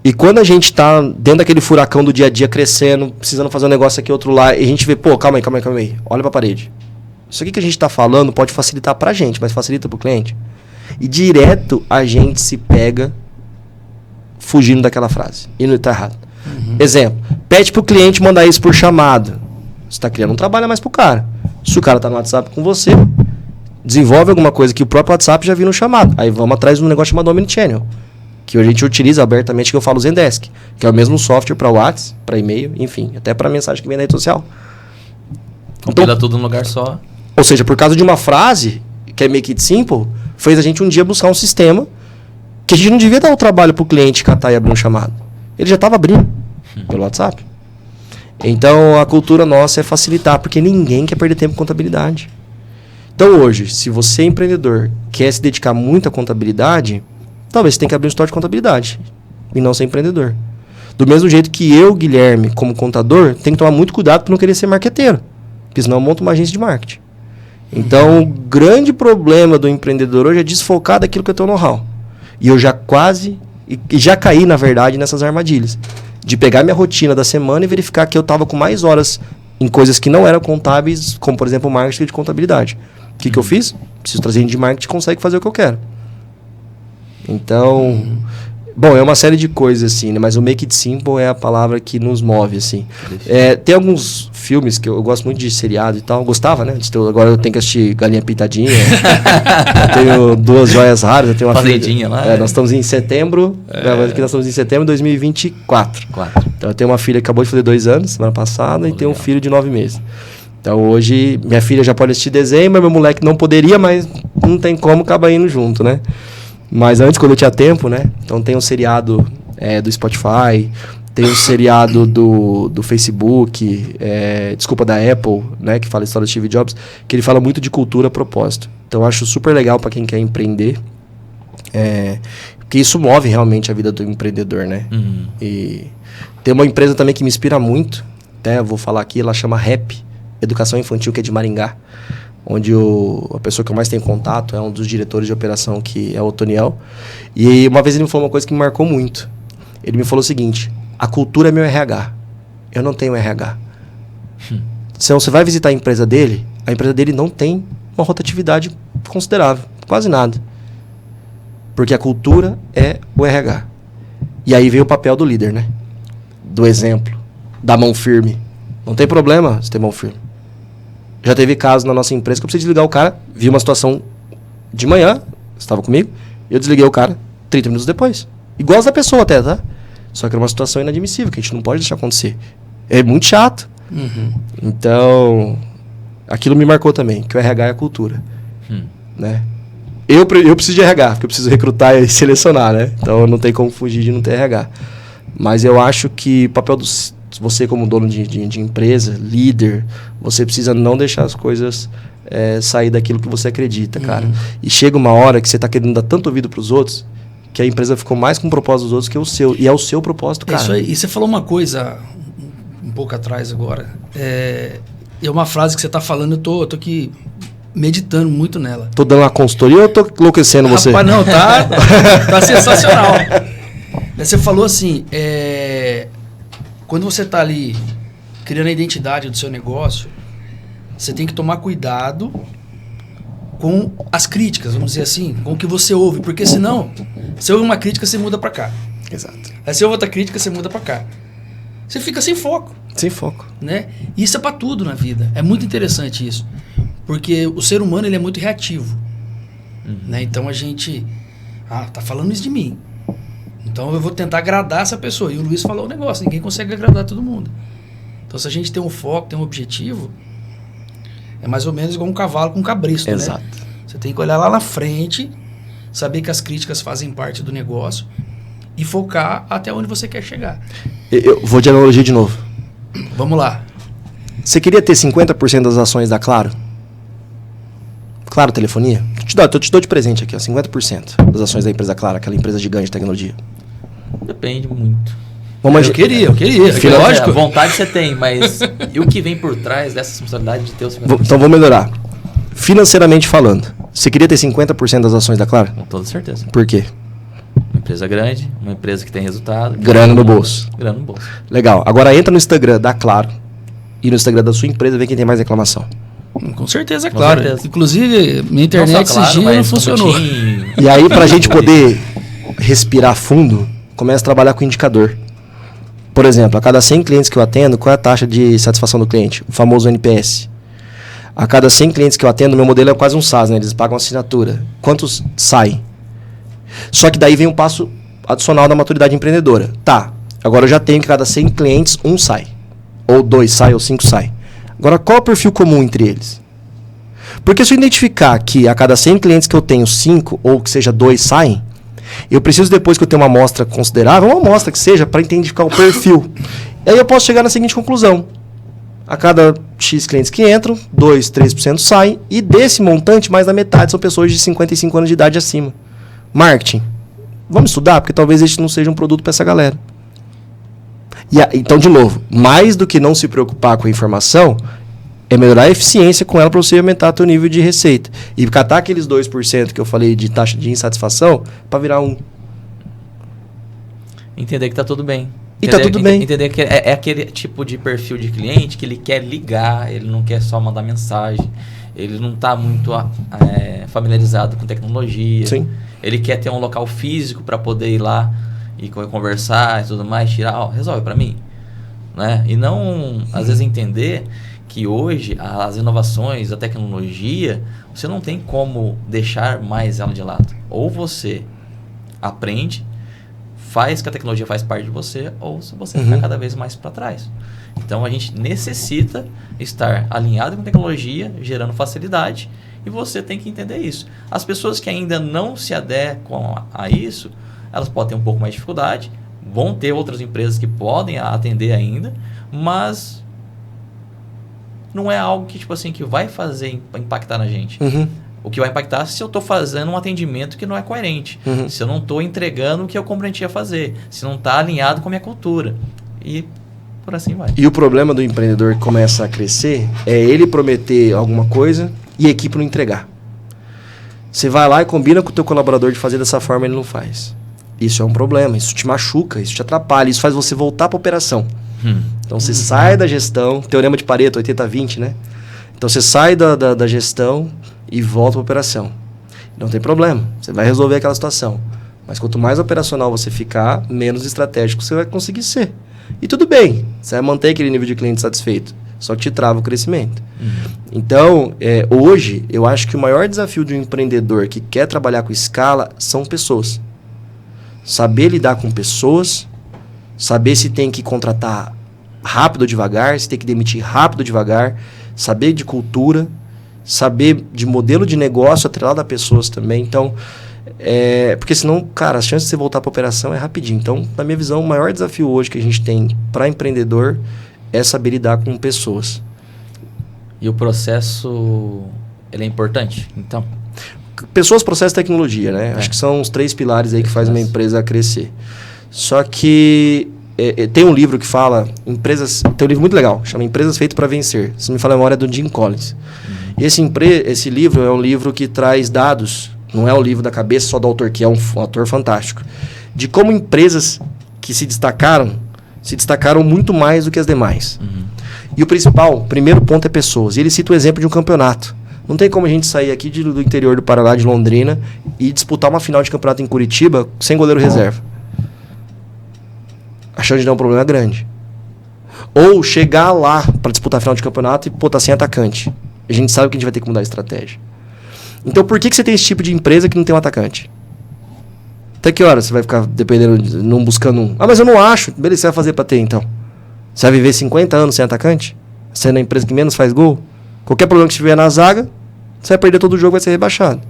E quando a gente tá dentro daquele furacão do dia a dia crescendo, precisando fazer um negócio aqui, outro lá, e a gente vê, pô, calma aí. Olha pra parede. Isso aqui que a gente tá falando pode facilitar pra gente, mas facilita pro cliente. E direto a gente se pega fugindo daquela frase. E não tá errado. Exemplo, pede pro cliente mandar isso por chamado. Você tá criando um trabalho a mais pro cara. Se o cara tá no WhatsApp com você, desenvolve alguma coisa que o próprio WhatsApp já viu no chamado. Aí vamos atrás de um negócio chamado Omnichannel, que a gente utiliza abertamente, que eu falo o Zendesk, que é o mesmo software para WhatsApp, para e-mail, enfim, até para mensagem que vem na rede social. Compila tudo num lugar só. Ou seja, por causa de uma frase, que é Make It Simple, fez a gente um dia buscar um sistema que a gente não devia dar o trabalho para o cliente catar e abrir um chamado. Ele já estava abrindo pelo WhatsApp. Então, a cultura nossa é facilitar, porque ninguém quer perder tempo com contabilidade. Então, hoje, se você é empreendedor, quer se dedicar muito à contabilidade, talvez você tenha que abrir um store de contabilidade e não ser empreendedor. Do mesmo jeito que eu, Guilherme, como contador, tenho que tomar muito cuidado para não querer ser marqueteiro, porque senão eu monto uma agência de marketing. Então, o grande problema do empreendedor hoje é desfocar daquilo que eu tenho know-how. E eu já já caí, na verdade, nessas armadilhas. De pegar minha rotina da semana e verificar que eu estava com mais horas em coisas que não eram contábeis, como, por exemplo, marketing de contabilidade. O que eu fiz? Preciso trazer gente de marketing que consegue fazer o que eu quero. Então, bom, é uma série de coisas, assim, né? Mas o Make It Simple é a palavra que nos move, assim. Tem alguns filmes que eu gosto muito de seriado e tal. Eu gostava, né? Agora eu tenho que assistir Galinha Pintadinha. Eu tenho 2 joias raras. Eu tenho uma Fazendinha filha, lá. nós estamos em setembro. Aqui nós estamos em setembro de 2024. Então eu tenho uma filha que acabou de fazer 2 anos, semana passada, e tenho um filho de 9 meses. Então hoje minha filha já pode assistir desenho, mas meu moleque não poderia, mas não tem como, acaba indo junto, né? Mas antes, quando eu tinha tempo, né? Então tem um seriado do Spotify, tem um seriado do Facebook, da Apple, né? Que fala a história do Steve Jobs, que ele fala muito de cultura a propósito. Então eu acho super legal para quem quer empreender, porque isso move realmente a vida do empreendedor, né? E tem uma empresa também que me inspira muito, eu vou falar aqui, ela chama REP, Educação Infantil, que é de Maringá, onde a pessoa que eu mais tenho contato é um dos diretores de operação, que é o Toniel. E uma vez ele me falou uma coisa que me marcou muito. Ele me falou o seguinte: a cultura é meu RH. Eu não tenho RH. Então, você vai visitar a empresa dele não tem uma rotatividade considerável, quase nada. Porque a cultura é o RH. E aí vem o papel do líder, né? Do exemplo, da mão firme. Não tem problema você ter mão firme. Já teve caso na nossa empresa que eu precisei desligar o cara, vi uma situação de manhã, você estava comigo, eu desliguei o cara 30 minutos depois. Igual da pessoa até, tá? Só que era uma situação inadmissível, que a gente não pode deixar acontecer. É muito chato. Então, aquilo me marcou também, que o RH é a cultura. Né? Eu preciso de RH, porque eu preciso recrutar e selecionar, né? Então, não tem como fugir de não ter RH. Mas eu acho que o papel você como dono de empresa, líder, você precisa não deixar as coisas sair daquilo que você acredita, cara. E chega uma hora que você está querendo dar tanto ouvido para os outros, que a empresa ficou mais com o propósito dos outros que o seu. E é o seu propósito, cara. Isso aí. E você falou uma coisa um pouco atrás agora. É uma frase que você está falando, eu tô aqui meditando muito nela. Tô dando uma consultoria ou eu tô enlouquecendo você? Rapaz, não, tá sensacional. Você falou assim, quando você está ali criando a identidade do seu negócio, você tem que tomar cuidado com as críticas, vamos dizer assim, com o que você ouve, porque senão, se ouve uma crítica, você muda para cá. Exato. Aí se ouve outra crítica, você muda para cá. Você fica sem foco. Sem foco. Né? E isso é para tudo na vida. É muito interessante isso. Porque o ser humano ele é muito reativo. Né? Então a gente... tá falando isso de mim. Então eu vou tentar agradar essa pessoa. E o Luiz falou o negócio, ninguém consegue agradar todo mundo. Então se a gente tem um foco, tem um objetivo, é mais ou menos igual um cavalo com um cabresto. Exato. Né? Você tem que olhar lá na frente, saber que as críticas fazem parte do negócio e focar até onde você quer chegar. Eu vou de analogia de novo. Vamos lá. Você queria ter 50% das ações da Claro? Claro Telefonia? te dou de presente aqui, ó, 50% das ações da empresa Claro, aquela empresa gigante de tecnologia. Depende muito. Eu queria. Lógico. Vontade você tem, mas e o que vem por trás dessa responsabilidade de ter o 50%? Então vou melhorar. Financeiramente falando, você queria ter 50% das ações da Claro? Com toda certeza. Por quê? Uma empresa grande, uma empresa que tem resultado. Grana no bolso. Grana no bolso. Legal. Agora entra no Instagram da Claro e no Instagram da sua empresa, vê quem tem mais reclamação. Com certeza, é claro. certeza. Inclusive, minha internet esses dias não funcionou. E aí, pra gente poder respirar fundo, começa a trabalhar com indicador. Por exemplo, a cada 100 clientes que eu atendo, qual é a taxa de satisfação do cliente? O famoso NPS. A cada 100 clientes que eu atendo, meu modelo é quase um SaaS, né? Eles pagam assinatura. Quantos saem? Só que daí vem um passo adicional da maturidade empreendedora. Tá, agora eu já tenho que cada 100 clientes, um sai. Ou 2 sai, ou 5 sai. Agora, qual é o perfil comum entre eles? Porque se eu identificar que a cada 100 clientes que eu tenho, 5 ou que seja 2 saem, eu preciso, depois que eu tenho uma amostra considerável, uma amostra que seja, para identificar o perfil. E aí eu posso chegar na seguinte conclusão. A cada X clientes que entram, 2, 3% saem, e desse montante, mais da metade são pessoas de 55 anos de idade acima. Marketing. Vamos estudar, porque talvez este não seja um produto para essa galera. Então, de novo, mais do que não se preocupar com a informação, é melhorar a eficiência com ela para você aumentar o seu nível de receita. E catar aqueles 2% que eu falei de taxa de insatisfação para virar 1%. Entender que está tudo bem. E está tudo bem. Entender que é aquele tipo de perfil de cliente que ele quer ligar, ele não quer só mandar mensagem, ele não está muito familiarizado com tecnologia. Sim. Ele quer ter um local físico para poder ir lá e conversar e tudo mais, tirar, resolve para mim. Né? E não, às vezes, entender que hoje as inovações, a tecnologia, você não tem como deixar mais ela de lado. Ou você aprende, faz que a tecnologia faz parte de você, ou se você ficar cada vez mais para trás. Então, a gente necessita estar alinhado com a tecnologia, gerando facilidade, e você tem que entender isso. As pessoas que ainda não se adequam a isso, elas podem ter um pouco mais de dificuldade, vão ter outras empresas que podem atender ainda, mas não é algo que, tipo assim, que vai fazer impactar na gente. O que vai impactar é se eu estou fazendo um atendimento que não é coerente, se eu não estou entregando o que eu comprometi a fazer, se não está alinhado com a minha cultura. E por assim vai. E o problema do empreendedor que começa a crescer é ele prometer alguma coisa e a equipe não entregar. Você vai lá e combina com o teu colaborador de fazer dessa forma, ele não faz. Isso é um problema, isso te machuca, isso te atrapalha, isso faz você voltar para a operação. Então você sai da gestão, teorema de Pareto, 80-20, né? Então você sai da gestão e volta para a operação. Não tem problema, você vai resolver aquela situação. Mas quanto mais operacional você ficar, menos estratégico você vai conseguir ser. E tudo bem, você vai manter aquele nível de cliente satisfeito, só que te trava o crescimento. Então, hoje, eu acho que o maior desafio de um empreendedor que quer trabalhar com escala são pessoas. Saber lidar com pessoas, saber se tem que contratar rápido ou devagar, se tem que demitir rápido ou devagar, saber de cultura, saber de modelo de negócio atrelado a pessoas também. Então, porque senão, cara, a chance de você voltar para a operação é rapidinho. Então, na minha visão, o maior desafio hoje que a gente tem para empreendedor é saber lidar com pessoas. E o processo, ele é importante, então? Pessoas, processo e tecnologia, né? Acho que são os 3 pilares aí que fazem uma empresa crescer. Só que tem um livro que fala, tem um livro muito legal, chama Empresas Feitas para Vencer. Se não me fala a memória, é do Jim Collins. E esse livro é um livro que traz dados, não é um livro da cabeça só do autor, que é um autor fantástico, de como empresas que se destacaram muito mais do que as demais. E o primeiro ponto é pessoas. E ele cita o exemplo de um campeonato. Não tem como a gente sair aqui do interior do Paraná, de Londrina, e disputar uma final de campeonato em Curitiba sem goleiro reserva. A chance de dar um problema é grande. Ou chegar lá para disputar a final de campeonato e tá sem atacante. A gente sabe que a gente vai ter que mudar a estratégia. Então, por que você tem esse tipo de empresa que não tem um atacante? Até que hora você vai ficar dependendo, não buscando um? Ah, mas eu não acho. Beleza, você vai fazer para ter então? Você vai viver 50 anos sem atacante? Sendo a empresa que menos faz gol? Qualquer problema que tiver na zaga, você vai perder todo o jogo, vai ser rebaixado.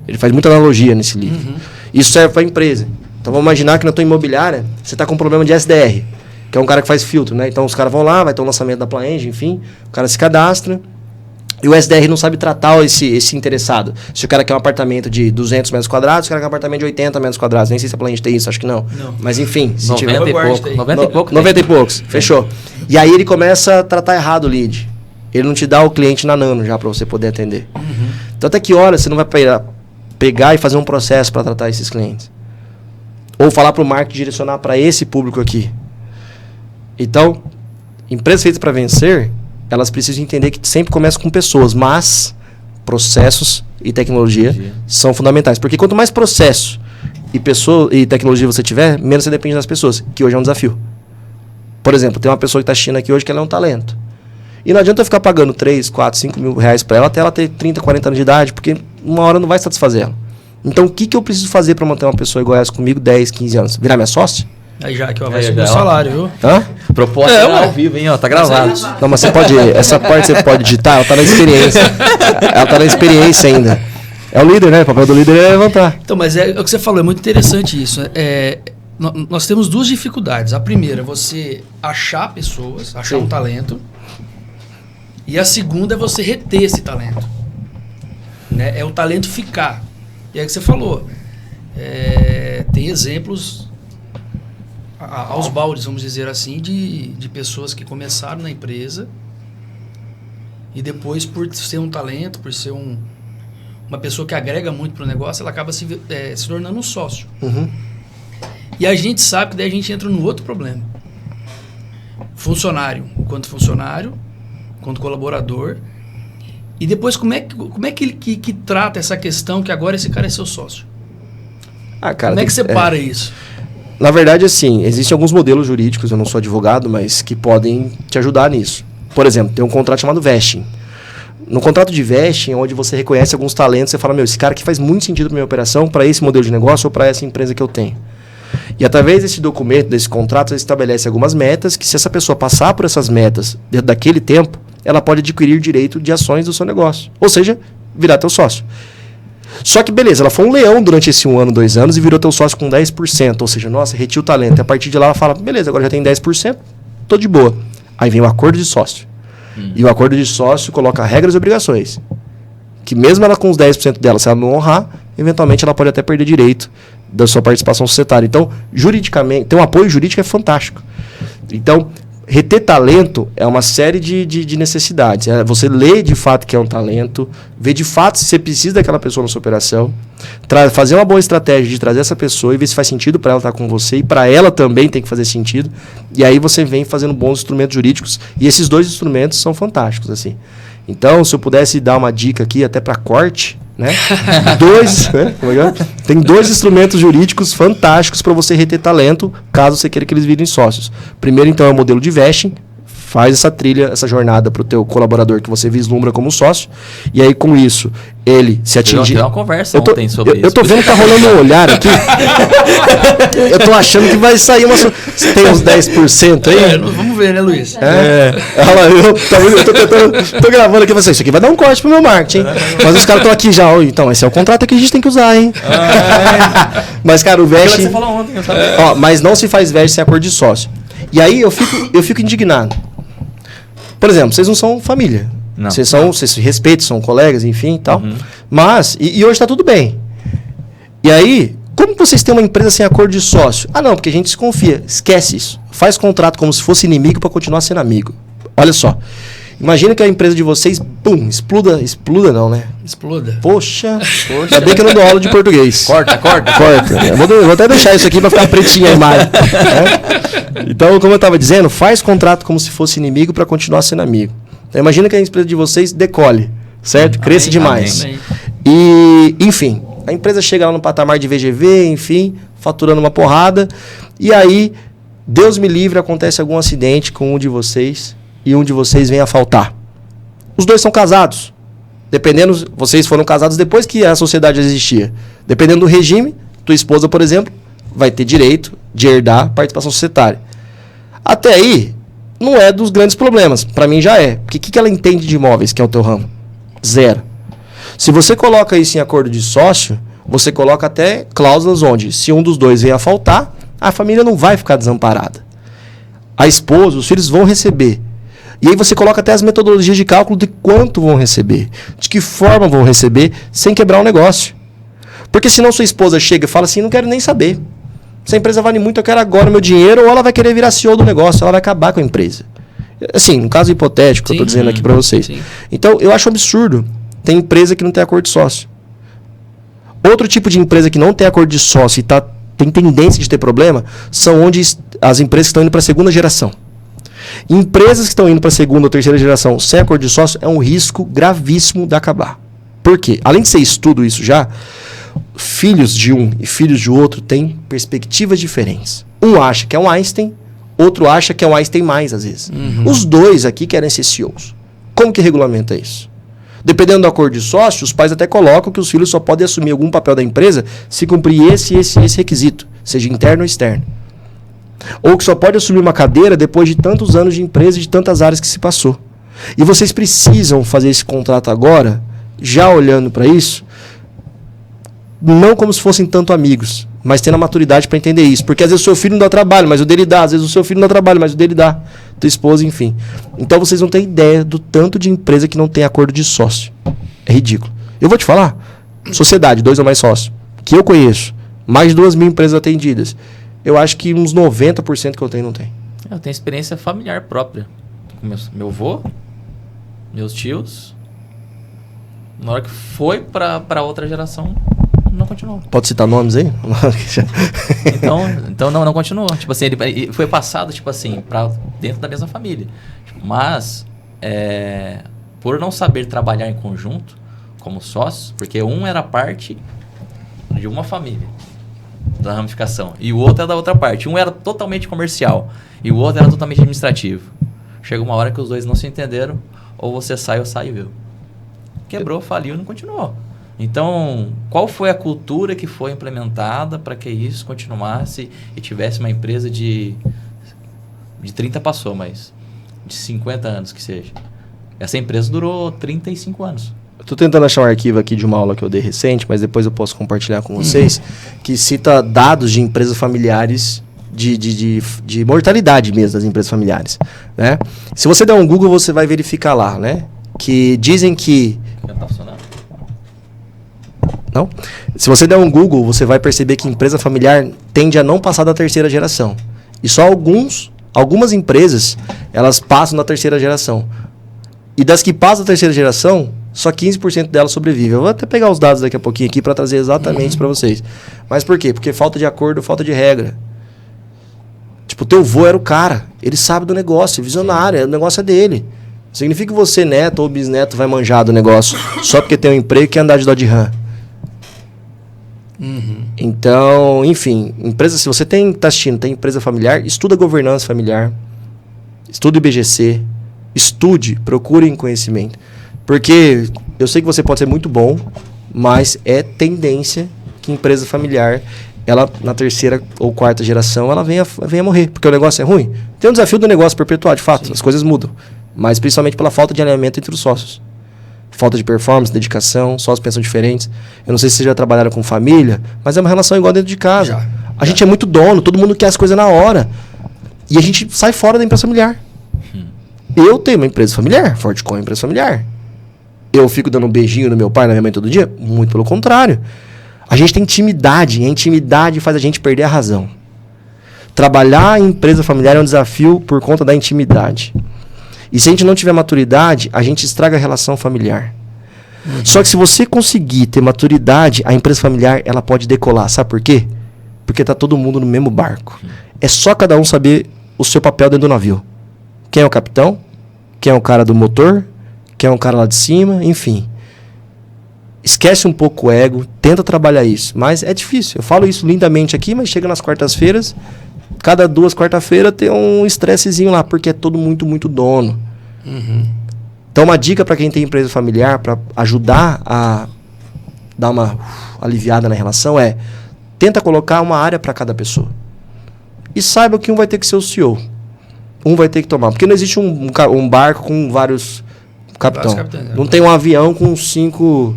Ele faz muita analogia nesse livro. Isso serve para a empresa. Então vamos imaginar que na tua imobiliária você está com um problema de SDR, que é um cara que faz filtro, né? Então os caras vão lá, vai ter um lançamento da PlaEngine, enfim, o cara se cadastra, E o SDR não sabe tratar esse interessado. Se o cara quer um apartamento de 200 metros quadrados, o cara quer um apartamento de 80 metros quadrados. Nem sei se a Planejante tem isso, acho que não. Mas enfim, se 90 tiver... e pouco. 90 e pouco. 90 e poucos, fechou. E aí ele começa a tratar errado o lead. Ele não te dá o cliente na nano já para você poder atender. Então até que hora você não vai pegar e fazer um processo para tratar esses clientes? Ou falar para o marketing direcionar para esse público aqui. Então, empresas feitas para vencer, elas precisam entender que sempre começa com pessoas, mas processos e tecnologia são fundamentais. Porque quanto mais processo e tecnologia você tiver, menos você depende das pessoas, que hoje é um desafio. Por exemplo, tem uma pessoa que está assistindo aqui hoje que ela é um talento. E não adianta eu ficar pagando 3, 4, 5 mil reais para ela até ela ter 30, 40 anos de idade, porque uma hora não vai satisfazer ela. Então, o que eu preciso fazer para manter uma pessoa igual essa comigo 10, 15 anos? Virar minha sócia? Aí já que vai subir o salário, viu? Hã? Proposta ao vivo, hein? Ó, tá gravado. Não, mas você pode... Essa parte você pode digitar, ela tá na experiência. Ela tá na experiência ainda. É o líder, né? O papel do líder é levantar. Então, mas é o que você falou, é muito interessante isso. Nós temos duas dificuldades. A primeira é você achar pessoas, achar um talento. E a segunda é você reter esse talento. Né? É o talento ficar. E é o que você falou. Tem exemplos aos baldes, vamos dizer assim, de pessoas que começaram na empresa e depois, por ser um talento, por ser uma pessoa que agrega muito para o negócio, ela acaba se tornando um sócio. E a gente sabe que daí a gente entra no outro problema. Funcionário, enquanto colaborador. E depois, como é que ele que trata essa questão que agora esse cara é seu sócio? Cara, como é que separa isso? Na verdade, assim, existem alguns modelos jurídicos, eu não sou advogado, mas que podem te ajudar nisso. Por exemplo, tem um contrato chamado vesting. No contrato de vesting, onde você reconhece alguns talentos, você fala, esse cara aqui faz muito sentido para minha operação, para esse modelo de negócio ou para essa empresa que eu tenho. E através desse documento, desse contrato, você estabelece algumas metas, que se essa pessoa passar por essas metas dentro daquele tempo, ela pode adquirir direito de ações do seu negócio. Ou seja, virar teu sócio. Só que beleza, ela foi um leão durante esse 1 ano, 2 anos e virou teu sócio com 10%. Ou seja, nossa, reti o talento. E a partir de lá ela fala, beleza, agora já tem 10%, tô de boa. Aí vem o acordo de sócio. E o acordo de sócio coloca regras e obrigações. Que mesmo ela com os 10% dela, se ela não honrar, eventualmente ela pode até perder direito da sua participação societária. Então, juridicamente, ter um apoio jurídico é fantástico. Então, reter talento é uma série de necessidades. Você lê de fato que é um talento, ver de fato se você precisa daquela pessoa na sua operação, fazer uma boa estratégia de trazer essa pessoa e ver se faz sentido para ela estar com você e para ela também tem que fazer sentido. E aí você vem fazendo bons instrumentos jurídicos e esses 2 instrumentos são fantásticos, assim. Então, se eu pudesse dar uma dica aqui até para corte, né? Tem 2 instrumentos jurídicos fantásticos para você reter talento, caso você queira que eles virem sócios. Primeiro, então, é o modelo de vesting. Faz essa trilha, essa jornada para o teu colaborador que você vislumbra como sócio. E aí, com isso, ele se atingir... Tem uma conversa ontem sobre isso. Eu tô vendo que tá rolando um olhar aqui. Eu tô achando que vai sair uma... Tem uns 10% aí? Vamos ver, né, Luiz? Olha lá, eu tô gravando aqui, isso aqui vai dar um corte pro meu marketing, hein? Mas os caras estão aqui já. Então, esse é o contrato que a gente tem que usar, hein? Mas, cara, o vesting... Você falou ontem, eu sabia. Mas não se faz vesting sem acordo de sócio. E aí eu fico indignado. Por exemplo, vocês não são família. Não. Vocês se respeitam, são colegas, enfim e tal. Mas, e hoje está tudo bem. E aí, como vocês têm uma empresa sem acordo de sócio? Não, porque a gente desconfia. Esquece isso. Faz contrato como se fosse inimigo para continuar sendo amigo. Olha só. Imagina que a empresa de vocês, exploda não, né? Exploda. Poxa. Ainda bem que eu não dou aula de português. Corta. Eu vou até deixar isso aqui para ficar pretinho a imagem. Então, como eu estava dizendo, faz contrato como se fosse inimigo para continuar sendo amigo. Então, imagina que a empresa de vocês decole, certo? Cresça demais. Amém. E, enfim, a empresa chega lá no patamar de VGV, enfim, faturando uma porrada. E aí, Deus me livre, acontece algum acidente com um de vocês e um de vocês vem a faltar. Os 2 são casados. Dependendo, vocês foram casados depois que a sociedade existia. Dependendo do regime, tua esposa, por exemplo, vai ter direito de herdar participação societária. Até aí, não é dos grandes problemas. Para mim já é. Porque o que ela entende de imóveis, que é o teu ramo? 0. Se você coloca isso em acordo de sócio, você coloca até cláusulas onde, se um dos 2 vier a faltar, a família não vai ficar desamparada. A esposa, os filhos vão receber. E aí você coloca até as metodologias de cálculo de quanto vão receber, de que forma vão receber, sem quebrar o negócio. Porque senão sua esposa chega e fala assim, não quero nem saber. Se a empresa vale muito, eu quero agora o meu dinheiro, ou ela vai querer virar CEO do negócio, ela vai acabar com a empresa. Assim, um caso hipotético que eu estou dizendo aqui para vocês. Sim. Então, eu acho absurdo. Tem empresa que não tem acordo de sócio. Outro tipo de empresa que não tem acordo de sócio e tem tendência de ter problema, são onde as empresas que estão indo para a segunda geração. Empresas que estão indo para a segunda ou terceira geração sem acordo de sócio é um risco gravíssimo de acabar. Por quê? Além de ser estudo isso já, filhos de um e filhos de outro têm perspectivas diferentes. Um acha que é um Einstein, outro acha que é um Einstein mais, às vezes. Os dois aqui querem ser CEOs. Como que regulamenta isso? Dependendo do acordo de sócio, os pais até colocam que os filhos só podem assumir algum papel da empresa se cumprir esse requisito, seja interno ou externo. Ou que só pode assumir uma cadeira depois de tantos anos de empresa e de tantas áreas que se passou. E vocês precisam fazer esse contrato agora, já olhando para isso, não como se fossem tanto amigos, mas tendo a maturidade para entender isso. Porque às vezes o seu filho não dá trabalho, mas o dele dá. Às vezes o seu filho não dá trabalho, mas o dele dá. Tua esposa, enfim. Então vocês não têm ideia do tanto de empresa que não tem acordo de sócio. É ridículo. Eu vou te falar, sociedade, 2 ou mais sócios, que eu conheço, mais de 2.000 empresas atendidas. Eu acho que uns 90% que eu tenho não tem. Eu tenho experiência familiar própria. Meu avô, meus tios. Na hora que foi para outra geração, não continuou. Pode citar nomes aí? então não continuou. Tipo assim, ele foi passado, tipo assim, para dentro da mesma família. Mas, por não saber trabalhar em conjunto, como sócios, porque um era parte de uma família, da ramificação, e o outro era da outra parte. Um era totalmente comercial, e o outro era totalmente administrativo. Chega uma hora que os dois não se entenderam, ou você sai ou sai, viu? Quebrou, faliu e não continuou. Então, qual foi a cultura que foi implementada para que isso continuasse e tivesse uma empresa de 30 passou, mas de 50 anos que seja? Essa empresa durou 35 anos. Estou tentando achar um arquivo aqui de uma aula que eu dei recente, mas depois eu posso compartilhar com vocês, que cita dados de empresas familiares, de mortalidade mesmo das empresas familiares. Né? Se você der um Google, você vai verificar lá, né? Que dizem que... Tá funcionando? Não? Se você der um Google, você vai perceber que empresa familiar tende a não passar da terceira geração. E só algumas empresas, elas passam da terceira geração. E das que passam da terceira geração, só 15% delas sobrevivem. Eu vou até pegar os dados daqui a pouquinho aqui para trazer exatamente isso para vocês. Mas por quê? Porque falta de acordo, falta de regra. Tipo, o teu vô era o cara. Ele sabe do negócio, visionário, o negócio é dele. Significa que você, neto ou bisneto, vai manjar do negócio só porque tem um emprego e quer andar de Dodge Ram. Então, enfim, empresa, se você está assistindo, tem empresa familiar, estuda governança familiar, estuda IBGC, estude, procure conhecimento. Porque eu sei que você pode ser muito bom, mas é tendência que empresa familiar, ela na terceira ou quarta geração, ela venha morrer, porque o negócio é ruim. Tem um desafio do negócio perpetuar, de fato, as coisas mudam. Mas principalmente pela falta de alinhamento entre os sócios. Falta de performance, dedicação, sócios pensam diferentes. Eu não sei se vocês já trabalharam com família, mas é uma relação igual dentro de casa. A gente é muito dono, todo mundo quer as coisas na hora. E a gente sai fora da empresa familiar. Eu tenho uma empresa familiar, Fortecom é uma empresa familiar. Eu fico dando um beijinho no meu pai, na minha mãe todo dia? Muito pelo contrário. A gente tem intimidade, e a intimidade faz a gente perder a razão. Trabalhar em empresa familiar é um desafio por conta da intimidade. E se a gente não tiver maturidade, a gente estraga a relação familiar. Só que se você conseguir ter maturidade, a empresa familiar ela pode decolar. Sabe por quê? Porque tá todo mundo no mesmo barco. É só cada um saber o seu papel dentro do navio. Quem é o capitão? Quem é o cara do motor? Quem é o cara lá de cima? Enfim. Esquece um pouco o ego, tenta trabalhar isso. Mas é difícil. Eu falo isso lindamente aqui, mas chega nas quartas-feiras... Cada 2 quarta-feiras tem um estressezinho lá, porque é todo muito dono. Então, uma dica para quem tem empresa familiar, para ajudar a dar uma aliviada na relação, tenta colocar uma área para cada pessoa. E saiba que um vai ter que ser o CEO. Um vai ter que tomar. Porque não existe um barco com vários capitães. Não tem um avião com 5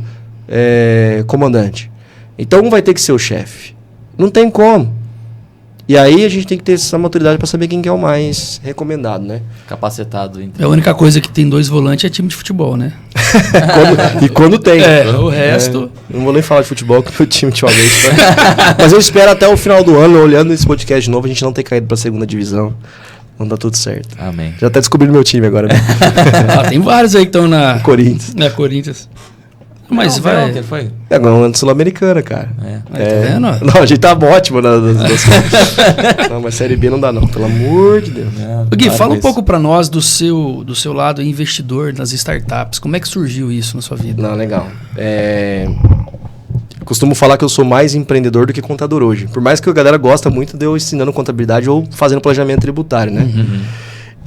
comandantes. Então, um vai ter que ser o chefe. Não tem como. E aí a gente tem que ter essa maturidade para saber quem que é o mais recomendado, né? Capacitado. A única coisa que tem 2 volantes é time de futebol, né? quando tem. O resto... Não vou nem falar de futebol, que meu time ultimamente tá... Mas eu espero até o final do ano, olhando esse podcast de novo, a gente não ter caído pra 2ª divisão. Não dá tudo certo. Amém. Já tá descobrindo meu time agora, né? tem vários aí que estão na... Corinthians. Na Corinthians. Mas não, vai... que foi? É agora uma Sul-Americana, cara. Tá vendo? Não, a gente tá ótimo nas Não, mas Série B não dá não, pelo amor de Deus. Gui, fala um pouco pra nós do seu lado investidor nas startups. Como é que surgiu isso na sua vida? Não, legal. Eu costumo falar que eu sou mais empreendedor do que contador hoje. Por mais que a galera gosta muito de eu ensinando contabilidade ou fazendo planejamento tributário, né? Uhum.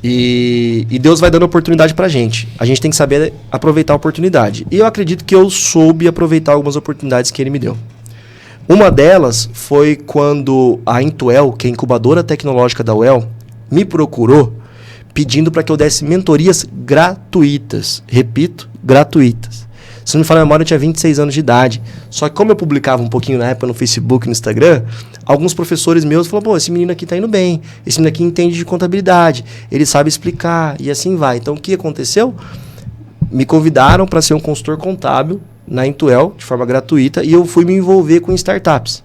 E Deus vai dando oportunidade pra gente. A gente tem que saber aproveitar a oportunidade. E eu acredito que eu soube aproveitar algumas oportunidades que ele me deu. Uma delas foi quando a Intuel, que é a incubadora tecnológica da UEL, me procurou pedindo para que eu desse mentorias gratuitas. Repito, gratuitas. Se não me falha a memória, eu tinha 26 anos de idade. Só que como eu publicava um pouquinho na época no Facebook e no Instagram, alguns professores meus falaram, pô, esse menino aqui tá indo bem, esse menino aqui entende de contabilidade, ele sabe explicar, e assim vai. Então, o que aconteceu? Me convidaram para ser um consultor contábil na Intuel, de forma gratuita, e eu fui me envolver com startups.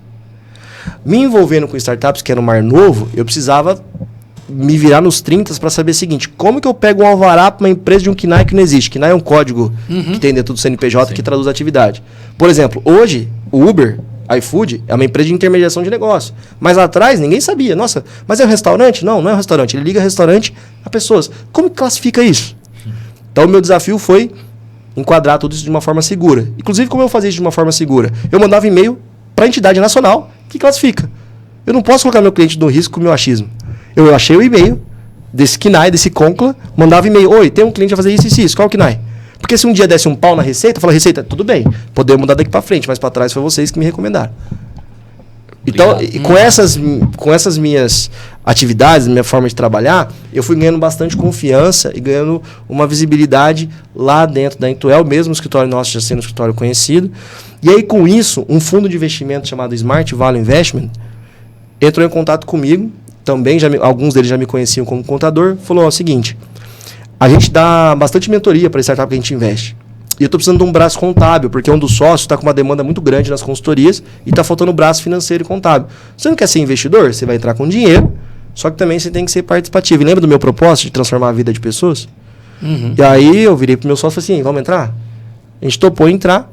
Me envolvendo com startups, que era um mar novo, eu precisava me virar nos 30 para saber o seguinte, como que eu pego um alvará para uma empresa de um KNAI que não existe? KNAI é um código que tem dentro do CNPJ Sim. que traduz a atividade. Por exemplo, hoje, o Uber, iFood, é uma empresa de intermediação de negócio. Mas lá atrás, ninguém sabia. Nossa, mas é um restaurante? Não, não é um restaurante. Ele liga restaurante a pessoas. Como que classifica isso? Então, o meu desafio foi enquadrar tudo isso de uma forma segura. Inclusive, como eu fazia isso de uma forma segura? Eu mandava e-mail para a entidade nacional que classifica. Eu não posso colocar meu cliente no risco com o meu achismo. Eu achei o e-mail desse KNAI, desse Concla, mandava e-mail, oi, tem um cliente a fazer isso e isso, qual é o KNAI? Porque se um dia desse um pau na Receita, eu falo, Receita, tudo bem, podemos mudar daqui para frente, mas para trás foi vocês que me recomendaram. Então, com essas minhas atividades, minha forma de trabalhar, eu fui ganhando bastante confiança e ganhando uma visibilidade lá dentro da Intuel, mesmo o escritório nosso já sendo um escritório conhecido. E aí, com isso, um fundo de investimento chamado Smart Value Investment entrou em contato comigo, também alguns deles já me conheciam como contador, falou o seguinte, a gente dá bastante mentoria para startup que a gente investe. E eu estou precisando de um braço contábil, porque um dos sócios está com uma demanda muito grande nas consultorias e está faltando braço financeiro e contábil. Você não quer ser investidor? Você vai entrar com dinheiro, só que também você tem que ser participativo. E lembra do meu propósito de transformar a vida de pessoas? E aí eu virei para o meu sócio e falei assim, vamos entrar? A gente topou entrar,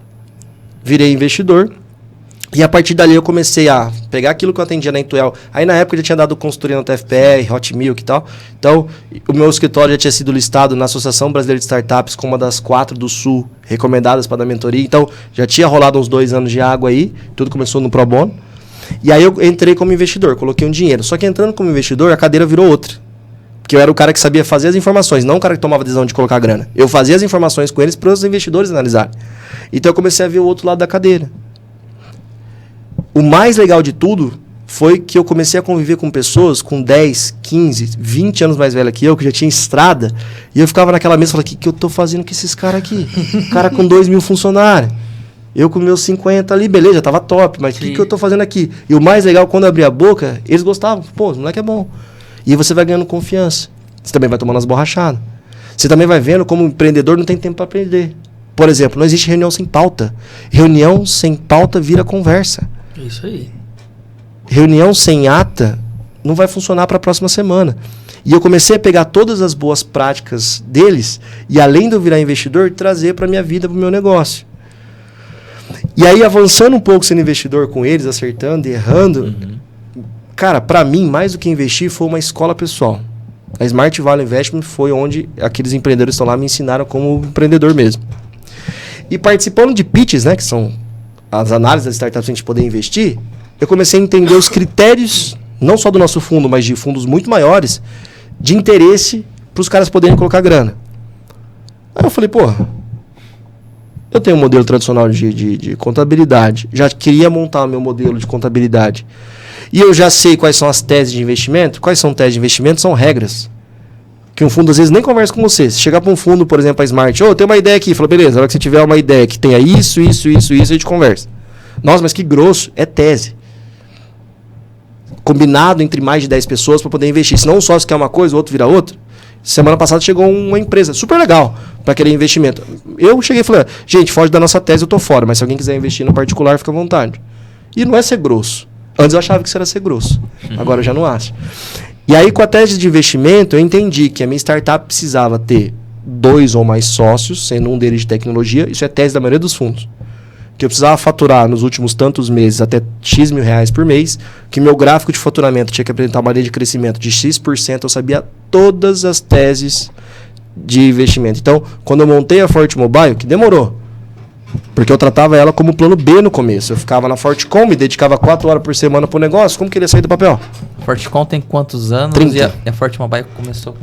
virei investidor. E a partir dali eu comecei a pegar aquilo que eu atendia na Intuel. Aí na época eu já tinha dado consultoria no TFPR, Hot Milk e tal. Então o meu escritório já tinha sido listado na Associação Brasileira de Startups como uma das 4 do Sul recomendadas para dar mentoria. Então já tinha rolado uns 2 anos de água aí. Tudo começou no Pro Bono. E aí eu entrei como investidor, coloquei um dinheiro. Só que entrando como investidor, a cadeira virou outra. Porque eu era o cara que sabia fazer as informações, não o cara que tomava a decisão de colocar grana. Eu fazia as informações com eles para os investidores analisarem. Então eu comecei a ver o outro lado da cadeira. O mais legal de tudo foi que eu comecei a conviver com pessoas com 10, 15, 20 anos mais velha que eu, que já tinha estrada, e eu ficava naquela mesa e falava, o que eu tô fazendo com esses caras aqui? Cara com 2.000 funcionários. Eu com meus 50 ali, beleza, tava top, mas o que eu tô fazendo aqui? E o mais legal, quando eu abri a boca, eles gostavam. Pô, o moleque é bom. E aí você vai ganhando confiança. Você também vai tomando as borrachadas. Você também vai vendo como empreendedor não tem tempo para aprender. Por exemplo, não existe reunião sem pauta. Reunião sem pauta vira conversa. Isso aí. Reunião sem ata não vai funcionar para a próxima semana. E eu comecei a pegar todas as boas práticas deles e, além de eu virar investidor, trazer para a minha vida, para o meu negócio. E aí, avançando um pouco sendo investidor com eles, acertando e errando, cara, para mim, mais do que investir, foi uma escola pessoal. A Smart Value Investment foi onde aqueles empreendedores que estão lá me ensinaram como empreendedor mesmo. E participando de pitches, né, que são as análises das startups para a gente poder investir, eu comecei a entender os critérios, não só do nosso fundo, mas de fundos muito maiores, de interesse para os caras poderem colocar grana. Aí eu falei, pô, eu tenho um modelo tradicional de contabilidade, já queria montar meu modelo de contabilidade, e eu já sei quais são as teses de investimento. Quais são teses de investimento? São regras. Que um fundo às vezes nem conversa com você. Se chegar para um fundo, por exemplo, a Smart, eu tenho uma ideia aqui. Fala, beleza, na hora que você tiver uma ideia que tenha isso, a gente conversa. Nossa, mas que grosso. É tese. combinado entre mais de 10 pessoas para poder investir. Senão um sócio quer uma coisa, o outro vira outra. Semana passada chegou uma empresa super legal para querer investimento. Eu cheguei e falei, gente, foge da nossa tese, eu tô fora, mas se alguém quiser investir no particular, fica à vontade. E não é ser grosso. Antes eu achava que isso era ser grosso. Agora eu já não acho. E aí, com a tese de investimento, eu entendi que a minha startup precisava ter 2 ou mais sócios, sendo um deles de tecnologia. Isso é tese da maioria dos fundos. Que eu precisava faturar nos últimos tantos meses até X mil reais por mês, que meu gráfico de faturamento tinha que apresentar uma linha de crescimento de X%, eu sabia todas as teses de investimento. Então, quando eu montei a Forte Mobile, que demorou, porque eu tratava ela como plano B no começo. Eu ficava na Fortecom, me dedicava 4 horas por semana pro negócio, como que ele ia sair do papel? Fortecom tem quantos anos? 30. E a Forte Mobile começou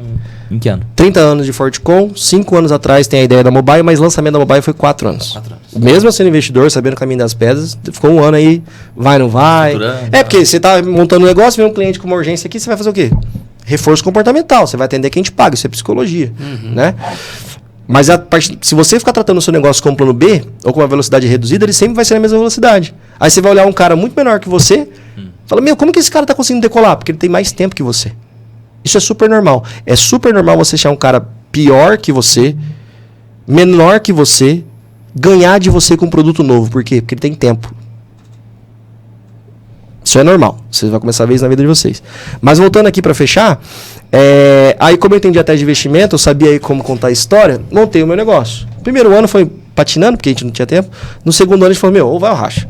em que ano? 30 anos de Fortecom, 5 anos atrás tem a ideia da Mobile, mas o lançamento da Mobile foi 4 anos. 4 anos. Mesmo sendo investidor, sabendo o caminho das pedras, ficou um ano aí, vai, não vai. Porque você tá montando um negócio, vem um cliente com uma urgência aqui, você vai fazer o quê? Reforço comportamental, você vai atender quem te paga, isso é psicologia, né? Mas se você ficar tratando o seu negócio como plano B, ou com uma velocidade reduzida, ele sempre vai ser na mesma velocidade. Aí você vai olhar um cara muito menor que você, fala, como que esse cara tá conseguindo decolar? Porque ele tem mais tempo que você. Isso é super normal. É super normal você achar um cara pior que você, menor que você, ganhar de você com um produto novo. Por quê? Porque ele tem tempo. Isso é normal. Você vai começar a ver isso na vida de vocês. Mas voltando aqui para fechar, aí como eu entendi a tese de investimento, eu sabia aí como contar a história, montei o meu negócio. Primeiro ano foi patinando, porque a gente não tinha tempo. No segundo ano a gente falou, ou vai ou racha.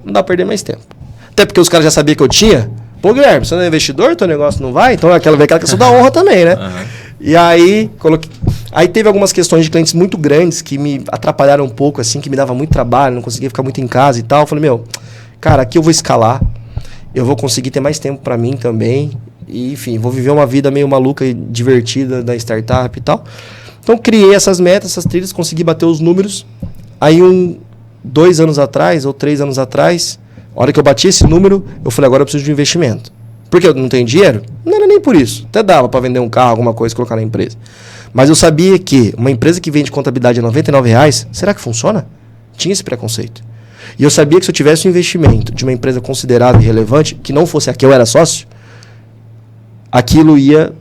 Não dá pra perder mais tempo. Até porque os caras já sabiam que eu tinha. Pô, Guilherme, você não é investidor, teu negócio não vai? Então aquela questão da honra também, né? E aí, aí teve algumas questões de clientes muito grandes que me atrapalharam um pouco, assim, que me dava muito trabalho, não conseguia ficar muito em casa e tal. Eu falei, cara, aqui eu vou escalar. Eu vou conseguir ter mais tempo para mim também. E, enfim, vou viver uma vida meio maluca e divertida da startup e tal. Então, criei essas metas, essas trilhas, consegui bater os números. Aí, 2 anos atrás, ou 3 anos atrás, a hora que eu bati esse número, eu falei, agora eu preciso de um investimento. Porque eu não tenho dinheiro? Não era nem por isso. Até dava para vender um carro, alguma coisa, colocar na empresa. Mas eu sabia que uma empresa que vende contabilidade a R$99, será que funciona? Tinha esse preconceito. E eu sabia que se eu tivesse um investimento de uma empresa considerada e relevante, que não fosse a que eu era sócio, aquilo ia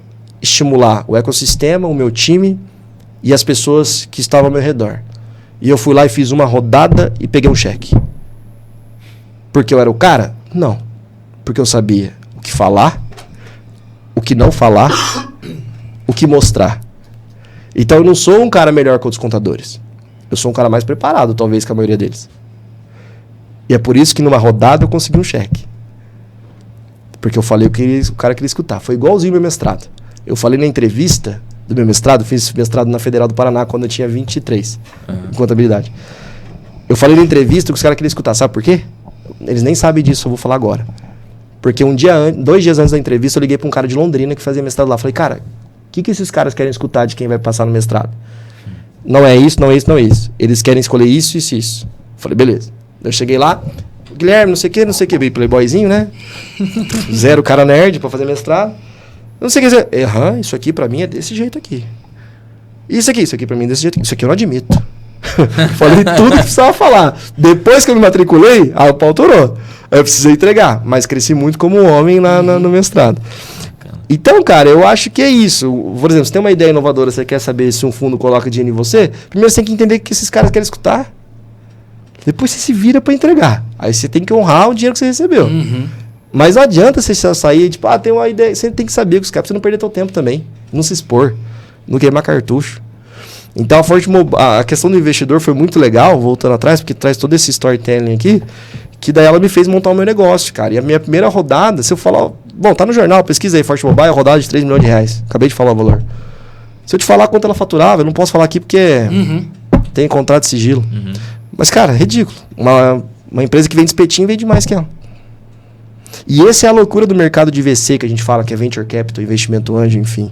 estimular o ecossistema, o meu time e as pessoas que estavam ao meu redor. E eu fui lá e fiz uma rodada e peguei um cheque. Porque eu era o cara? Não. Porque eu sabia o que falar, o que não falar, o que mostrar. Então eu não sou um cara melhor que outros contadores. Eu sou um cara mais preparado, talvez, que a maioria deles. E é por isso que numa rodada eu consegui um cheque. Porque eu falei o que o cara queria escutar. Foi igualzinho ao meu mestrado. Eu falei na entrevista do meu mestrado, fiz mestrado na Federal do Paraná quando eu tinha 23, em contabilidade. Eu falei na entrevista o que os caras queriam escutar. Sabe por quê? Eles nem sabem disso, eu vou falar agora. Porque 2 dias antes da entrevista eu liguei para um cara de Londrina que fazia mestrado lá. Falei, cara, o que esses caras querem escutar de quem vai passar no mestrado? Não é isso, não é isso, não é isso. Eles querem escolher isso, isso e isso. Falei, beleza. Eu cheguei lá, Guilherme, não sei o que, playboyzinho, né? 0 cara nerd pra fazer mestrado. Não sei o que dizer. Isso aqui pra mim é desse jeito aqui. Isso aqui pra mim é desse jeito aqui. Isso aqui eu não admito. Falei tudo que precisava falar. Depois que eu me matriculei, o pau torou. Eu precisei entregar, mas cresci muito como homem lá no mestrado. Então, cara, eu acho que é isso. Por exemplo, se tem uma ideia inovadora, você quer saber se um fundo coloca dinheiro em você, primeiro você tem que entender o que esses caras querem escutar. Depois você se vira para entregar. Aí você tem que honrar o dinheiro que você recebeu. Mas não adianta você só sair, tipo, tem uma ideia. Você tem que saber que os caras, pra você não perder seu tempo também. Não se expor. Não queimar cartucho. Então a questão do investidor foi muito legal, voltando atrás, porque traz todo esse storytelling aqui, que daí ela me fez montar o meu negócio, cara. E a minha primeira rodada, se eu falar... Bom, tá no jornal, pesquisa aí, Forte Mobile, rodada de 3 milhões de reais. Acabei de falar o valor. Se eu te falar quanto ela faturava, eu não posso falar aqui porque tem contrato de sigilo. Mas, cara, ridículo. Uma empresa que vende espetinho vende mais que ela. E essa é a loucura do mercado de VC, que a gente fala que é Venture Capital, investimento anjo, enfim.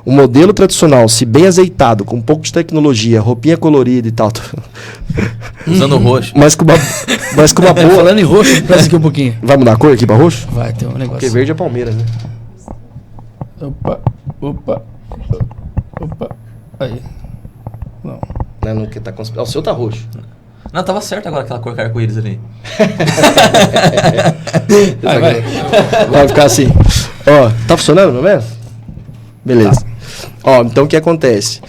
O modelo tradicional, se bem azeitado, com um pouco de tecnologia, roupinha colorida e tal. Usando roxo. Mas com uma boa... Falando em roxo, presta aqui um pouquinho. Vai mudar a cor aqui pra roxo? Vai, tem um negócio. Porque verde é Palmeiras, né? Opa. Aí. Não. Não que tá o seu tá roxo. Não, tava certo agora aquela cor arco-íris ali. Vai ficar assim. Ó, tá funcionando, pelo menos? Beleza. Tá. Ó, então o que acontece?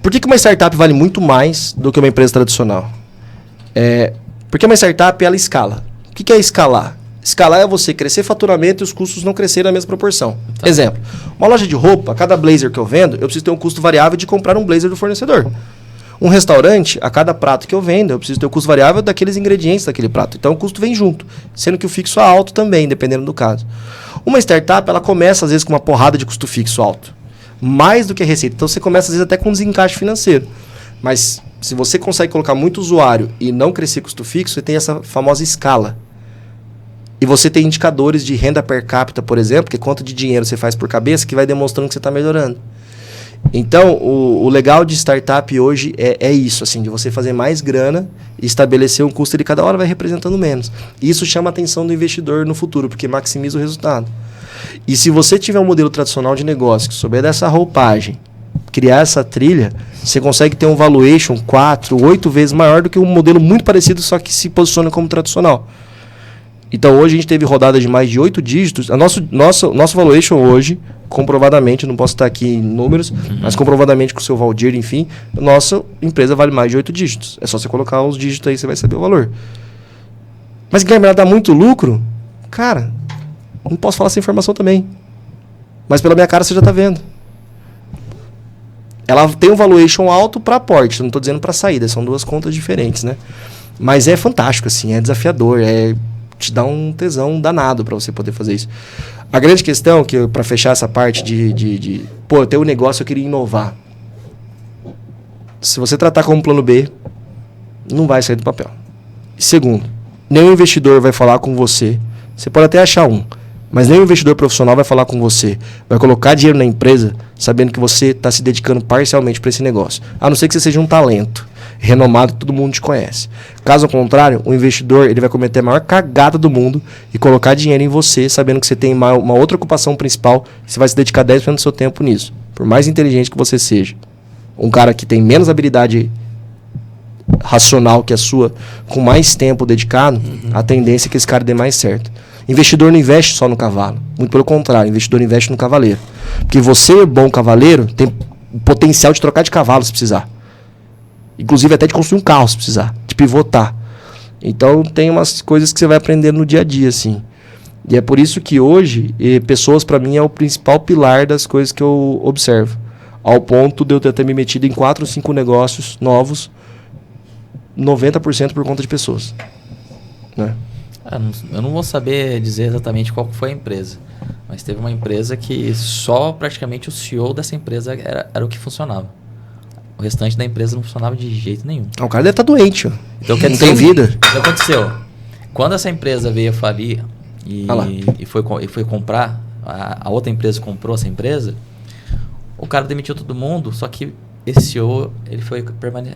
Por que uma startup vale muito mais do que uma empresa tradicional? Porque uma startup, ela escala. O que é escalar? Escalar é você crescer faturamento e os custos não crescerem na mesma proporção. Tá. Exemplo, uma loja de roupa, cada blazer que eu vendo, eu preciso ter um custo variável de comprar um blazer do fornecedor. Um restaurante, a cada prato que eu vendo, eu preciso ter o custo variável daqueles ingredientes daquele prato. Então o custo vem junto, sendo que o fixo é alto também, dependendo do caso. Uma startup, ela começa às vezes com uma porrada de custo fixo alto. Mais do que a receita. Então você começa às vezes até com um desencaixe financeiro. Mas se você consegue colocar muito usuário e não crescer custo fixo, você tem essa famosa escala. E você tem indicadores de renda per capita, por exemplo, que é quanto de dinheiro você faz por cabeça, que vai demonstrando que você está melhorando. Então, o legal de startup hoje é isso, assim, de você fazer mais grana e estabelecer um custo de cada hora vai representando menos. E isso chama a atenção do investidor no futuro, porque maximiza o resultado. E se você tiver um modelo tradicional de negócio, que souber dessa roupagem, criar essa trilha, você consegue ter um valuation 4, 8 vezes maior do que um modelo muito parecido, só que se posiciona como tradicional. Então, hoje a gente teve rodada de mais de 8 dígitos. Nosso valuation hoje, comprovadamente, não posso estar aqui em números, mas comprovadamente com o seu Valdir, enfim, nossa empresa vale mais de 8 dígitos. É só você colocar os dígitos aí, você vai saber o valor. Mas, Guilherme, ela dá muito lucro? Cara, não posso falar essa informação também. Mas pela minha cara você já está vendo. Ela tem um valuation alto para aporte, não estou dizendo para saída, são duas contas diferentes, né? Mas é fantástico, assim, é desafiador, te dá um tesão danado para você poder fazer isso. A grande questão, que para fechar essa parte pô, eu tenho um negócio, eu queria inovar. Se você tratar como plano B, não vai sair do papel. Segundo, nenhum investidor vai falar com você. Você pode até achar um, mas nenhum investidor profissional vai falar com você. Vai colocar dinheiro na empresa sabendo que você está se dedicando parcialmente para esse negócio. A não ser que você seja um talento renomado que todo mundo te conhece. Caso contrário, o investidor ele vai cometer a maior cagada do mundo e colocar dinheiro em você, sabendo que você tem uma outra ocupação principal, você vai se dedicar 10% do seu tempo nisso. Por mais inteligente que você seja. Um cara que tem menos habilidade racional que a sua, com mais tempo dedicado, a tendência é que esse cara dê mais certo. Investidor não investe só no cavalo. Muito pelo contrário, investidor investe no cavaleiro. Porque você, bom cavaleiro, tem o potencial de trocar de cavalo se precisar. Inclusive até de construir um carro se precisar, de pivotar. Então tem umas coisas que você vai aprendendo no dia a dia, assim. E é por isso que hoje, pessoas para mim é o principal pilar das coisas que eu observo. Ao ponto de eu ter me metido em 4 ou 5 negócios novos, 90% por conta de pessoas. Né? Eu não vou saber dizer exatamente qual foi a empresa. Mas teve uma empresa que só praticamente o CEO dessa empresa era o que funcionava. O restante da empresa não funcionava de jeito nenhum. O cara deve estar doente. Ó. Então, não tem vida. O que aconteceu? Quando essa empresa veio a falir e foi comprar, a outra empresa comprou essa empresa, o cara demitiu todo mundo, só que esse CEO ele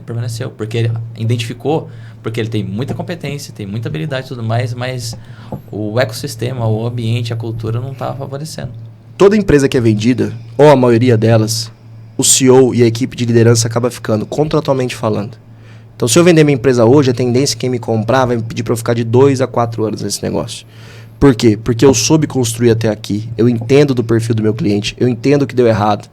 permaneceu. Porque ele identificou, porque ele tem muita competência, tem muita habilidade e tudo mais, mas o ecossistema, o ambiente, a cultura não estava favorecendo. Toda empresa que é vendida, ou a maioria delas, o CEO e a equipe de liderança acaba ficando, contratualmente falando. Então, se eu vender minha empresa hoje, a tendência é que quem me comprar vai me pedir para eu ficar de 2 a 4 anos nesse negócio. Por quê? Porque eu soube construir até aqui. Eu entendo do perfil do meu cliente. Eu entendo o que deu errado.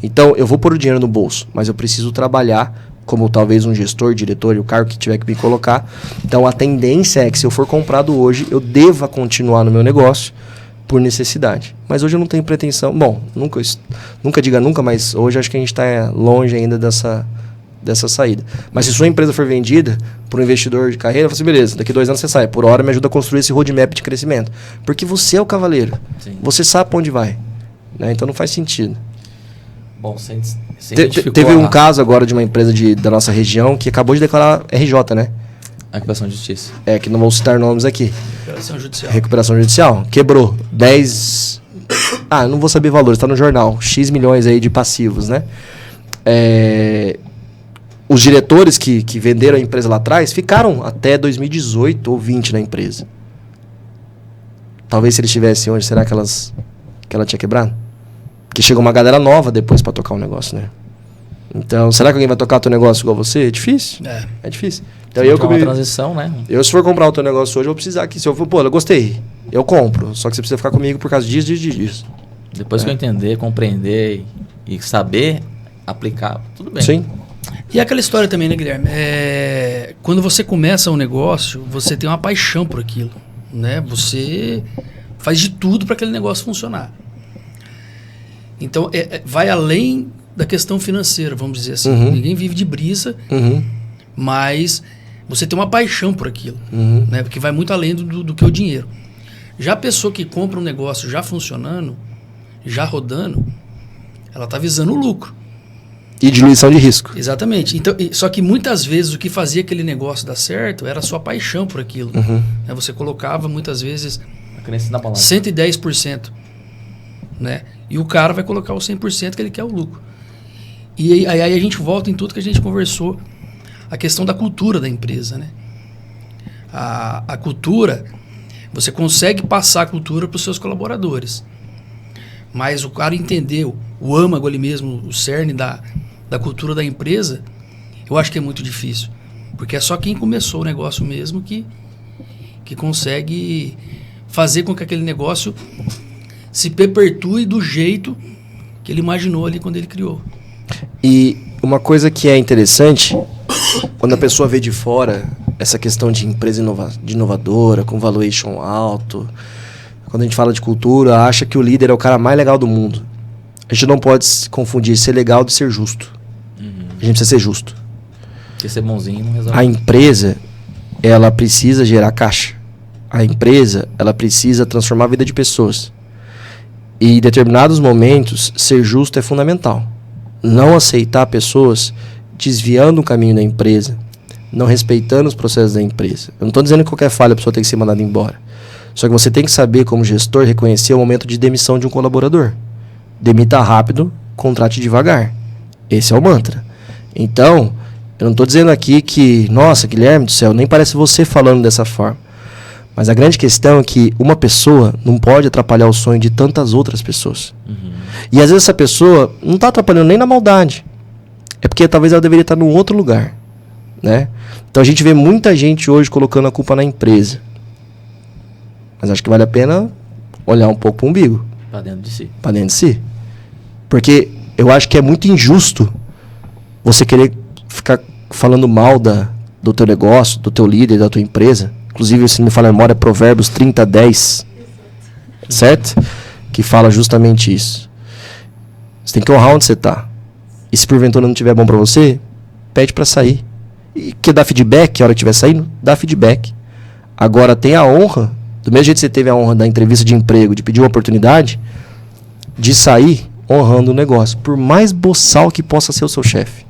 Então, eu vou pôr o dinheiro no bolso, mas eu preciso trabalhar como talvez um gestor, diretor e o cargo que tiver que me colocar. Então, a tendência é que se eu for comprado hoje, eu deva continuar no meu negócio por necessidade. Mas hoje eu não tenho pretensão. Bom, nunca diga nunca, mas hoje acho que a gente está longe ainda dessa saída. Mas se sua empresa for vendida por um investidor de carreira, eu falo assim, beleza, daqui 2 anos você sai. Por hora me ajuda a construir esse roadmap de crescimento. Porque você é o cavaleiro. Sim. Você sabe para onde vai. Né? Então não faz sentido. Bom, teve um caso agora de uma empresa da nossa região que acabou de declarar RJ, né? Recuperação de justiça. Que não vou citar nomes aqui. Recuperação judicial. Quebrou 10... não vou saber valores, está no jornal. X milhões aí de passivos, né? Os diretores que venderam a empresa lá atrás ficaram até 2018 ou 20 na empresa. Talvez se eles estivessem hoje, será que ela tinha quebrado? Porque chegou uma galera nova depois para tocar o negócio, né? Então, será que alguém vai tocar o teu negócio igual você? É difícil. É difícil. Então, eu uma transição, né? Se for comprar o teu negócio hoje, eu vou precisar que... Se eu for, pô, eu gostei, eu compro. Só que você precisa ficar comigo por causa disso. Depois que eu entender, compreender e saber aplicar, tudo bem. Sim. E aquela história também, né, Guilherme? Quando você começa um negócio, você tem uma paixão por aquilo, né? Você faz de tudo para aquele negócio funcionar. Então, vai além da questão financeira, vamos dizer assim. Ninguém vive de brisa, mas você tem uma paixão por aquilo, né? Porque vai muito além do que o dinheiro. Já a pessoa que compra um negócio já funcionando, já rodando, ela está visando o lucro. E diluição de risco. Exatamente. Então, só que muitas vezes o que fazia aquele negócio dar certo era a sua paixão por aquilo. Né? Você colocava muitas vezes a crença na balança. 110%. Né? E o cara vai colocar o 100% que ele quer o lucro. E aí a gente volta em tudo que a gente conversou. A questão da cultura da empresa. Né? A cultura, você consegue passar a cultura para os seus colaboradores. Mas o cara entendeu o âmago ali mesmo, o cerne da cultura da empresa, eu acho que é muito difícil. Porque é só quem começou o negócio mesmo que consegue fazer com que aquele negócio se perpetue do jeito que ele imaginou ali quando ele criou. E uma coisa que é interessante, quando a pessoa vê de fora essa questão de empresa inovadora, com valuation alto, quando a gente fala de cultura, acha que o líder é o cara mais legal do mundo. A gente não pode confundir ser legal de ser justo. A gente precisa ser justo. Porque ser bonzinho não resolve. A empresa, ela precisa gerar caixa. A empresa, ela precisa transformar a vida de pessoas. E em determinados momentos, ser justo é fundamental. Não aceitar pessoas desviando o caminho da empresa, não respeitando os processos da empresa. Eu não estou dizendo que qualquer falha a pessoa tem que ser mandada embora. Só que você tem que saber, como gestor, reconhecer o momento de demissão de um colaborador. Demita rápido, contrate devagar. Esse é o mantra. Então, eu não estou dizendo aqui que, nossa, Guilherme do céu, nem parece você falando dessa forma. Mas a grande questão é que uma pessoa não pode atrapalhar o sonho de tantas outras pessoas. E às vezes essa pessoa não está atrapalhando nem na maldade. É porque talvez ela deveria estar num outro lugar. Né? Então a gente vê muita gente hoje colocando a culpa na empresa. Mas acho que vale a pena olhar um pouco para o umbigo. Para dentro de si. Para dentro de si. Porque eu acho que é muito injusto você querer ficar falando mal do teu negócio, do teu líder, da tua empresa. Inclusive, se não me falha a memória, é Provérbios 30:10. Certo? Que fala justamente isso. Você tem que honrar onde você está. E se porventura não estiver bom para você, pede para sair. E quer dar feedback, a hora que estiver saindo, dá feedback. Agora, tem a honra, do mesmo jeito que você teve a honra da entrevista de emprego, de pedir uma oportunidade, de sair honrando o negócio. Por mais boçal que possa ser o seu chefe.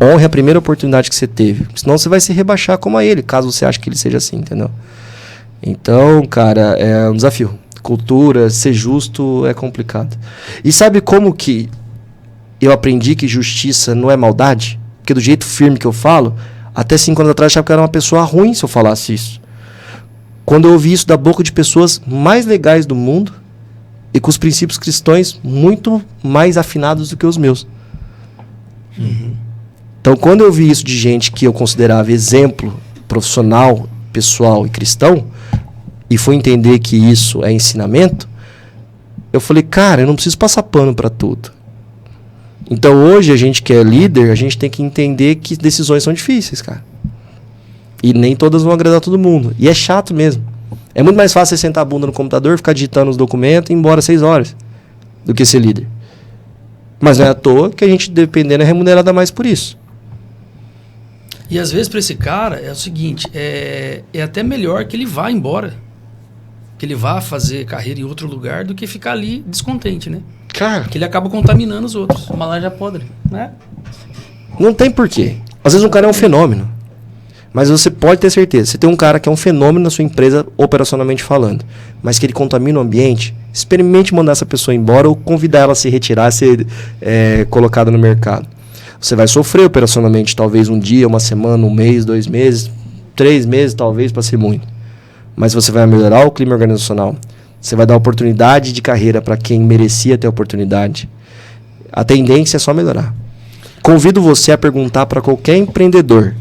Honre a primeira oportunidade que você teve. Senão você vai se rebaixar como a ele, caso você ache que ele seja assim, entendeu? Então, cara, é um desafio. Cultura, ser justo é complicado. E sabe como que eu aprendi que justiça não é maldade? Porque do jeito firme que eu falo, até 5 anos atrás eu achava que eu era uma pessoa ruim se eu falasse isso. Quando eu ouvi isso da boca de pessoas mais legais do mundo e com os princípios cristãos muito mais afinados do que os meus. Então, quando eu vi isso de gente que eu considerava exemplo profissional, pessoal e cristão, e fui entender que isso é ensinamento, eu falei, cara, eu não preciso passar pano para tudo. Então, hoje, a gente que é líder, a gente tem que entender que decisões são difíceis, cara. E nem todas vão agradar todo mundo. E é chato mesmo. É muito mais fácil você sentar a bunda no computador, ficar digitando os documentos e ir embora 6 horas, do que ser líder. Mas não é à toa que a gente, dependendo, é remunerada mais por isso. E às vezes para esse cara é o seguinte, é até melhor que ele vá embora. Que ele vá fazer carreira em outro lugar do que ficar ali descontente, né? Cara, Que ele acaba contaminando os outros. Uma laranja podre. Né? não tem porquê. Às vezes um cara é um fenômeno. Mas você pode ter certeza. Você tem um cara que é um fenômeno na sua empresa, operacionalmente falando. Mas que ele contamina o ambiente, experimente mandar essa pessoa embora ou convidar ela a se retirar, a ser colocada no mercado. Você vai sofrer operacionalmente, talvez um dia, uma semana, 1 mês, 2 meses, 3 meses, talvez, para ser muito. Mas você vai melhorar o clima organizacional. Você vai dar oportunidade de carreira para quem merecia ter oportunidade. A tendência é só melhorar. Convido você a perguntar para qualquer empreendedor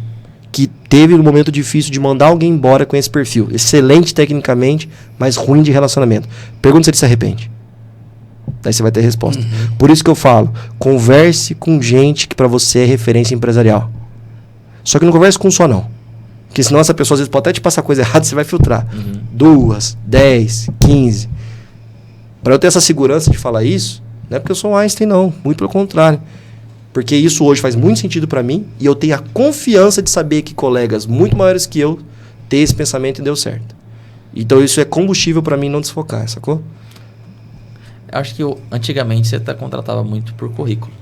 que teve um momento difícil de mandar alguém embora com esse perfil. Excelente tecnicamente, mas ruim de relacionamento. Pergunta se ele se arrepende. Daí você vai ter resposta. Por isso que eu falo, converse com gente que para você é referência empresarial. Só que não converse com um só não. Porque senão essa pessoa às vezes pode até te passar coisa errada, você vai filtrar. 2, 10, 15. Para eu ter essa segurança de falar isso, não é porque eu sou um Einstein não, muito pelo contrário. Porque isso hoje faz muito sentido para mim e eu tenho a confiança de saber que colegas muito maiores que eu têm esse pensamento e deu certo. Então isso é combustível para mim não desfocar, sacou? Eu acho que antigamente você contratava muito por currículo,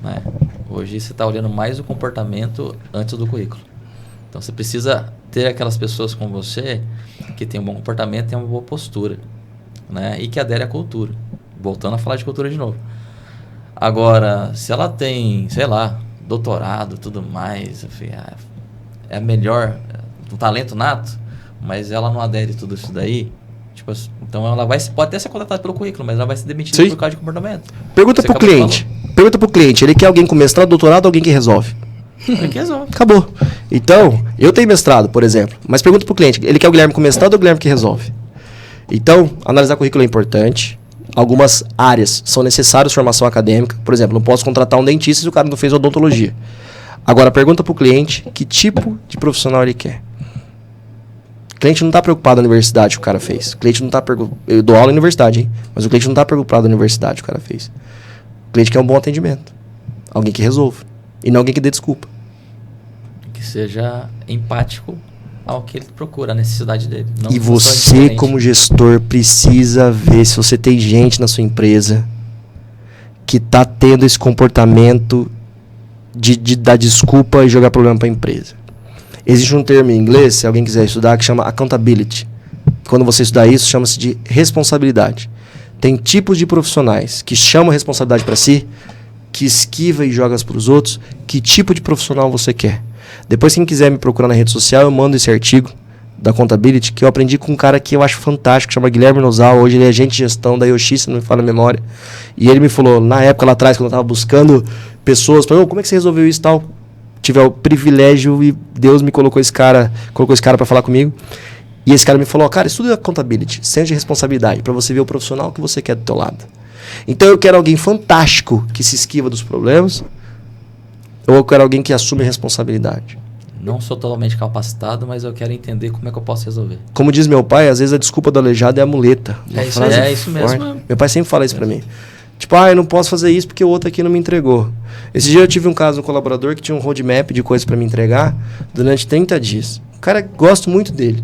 né? Hoje você está olhando mais o comportamento antes do currículo. Então você precisa ter aquelas pessoas com você que tem um bom comportamento e tem uma boa postura, né? E que adere à cultura. Voltando a falar de cultura de novo. Agora, se ela tem, sei lá, doutorado, tudo mais, enfim, é a melhor, um talento nato, mas ela não adere tudo isso daí, tipo, então ela pode até ser contratada pelo currículo, mas ela vai ser demitida por causa de comportamento. Pergunta pro cliente, ele quer alguém com mestrado, doutorado ou alguém que resolve? Ele que resolve. Acabou. Então, eu tenho mestrado, por exemplo, mas pergunta pro cliente, ele quer o Guilherme com mestrado ou o Guilherme que resolve? Então, analisar currículo é importante. Algumas áreas são necessárias formação acadêmica. Por exemplo, não posso contratar um dentista se o cara não fez odontologia. Agora, pergunta para o cliente que tipo de profissional ele quer. O cliente não está preocupado com a universidade que o cara fez. O cliente não está eu dou aula na universidade, hein? Mas o cliente não está preocupado com a universidade que o cara fez. O cliente quer um bom atendimento. Alguém que resolva. E não alguém que dê desculpa. Que seja empático ao que ele procura, a necessidade dele. Não e você, como gestor, precisa ver se você tem gente na sua empresa que está tendo esse comportamento de dar desculpa e jogar problema para a empresa. Existe um termo em inglês, se alguém quiser estudar, que chama accountability. Quando você estudar isso, chama-se de responsabilidade. Tem tipos de profissionais que chamam a responsabilidade para si, que esquiva e joga para os outros. Que tipo de profissional você quer? Depois, quem quiser me procurar na rede social, eu mando esse artigo da Accountability, que eu aprendi com um cara que eu acho fantástico, chama Guilherme Nozal. Hoje ele é agente de gestão da Yoshi, se não me falha a memória. E ele me falou, na época lá atrás, quando eu estava buscando pessoas, falou, como é que você resolveu isso e tal? Tive o privilégio e Deus me colocou esse cara para falar comigo. E esse cara me falou, cara, estuda Accountability, senso de responsabilidade, para você ver o profissional que você quer do teu lado. Então eu quero alguém fantástico que se esquiva dos problemas, ou eu quero alguém que assume a responsabilidade. Não sou totalmente capacitado, mas eu quero entender como é que eu posso resolver. Como diz meu pai, às vezes a desculpa do aleijado é a muleta. É isso mesmo. Meu pai sempre fala isso pra mim. Tipo, eu não posso fazer isso porque o outro aqui não me entregou. Esse dia eu tive um caso, um colaborador que tinha um roadmap de coisas pra me entregar durante 30 dias. O cara, gosto muito dele.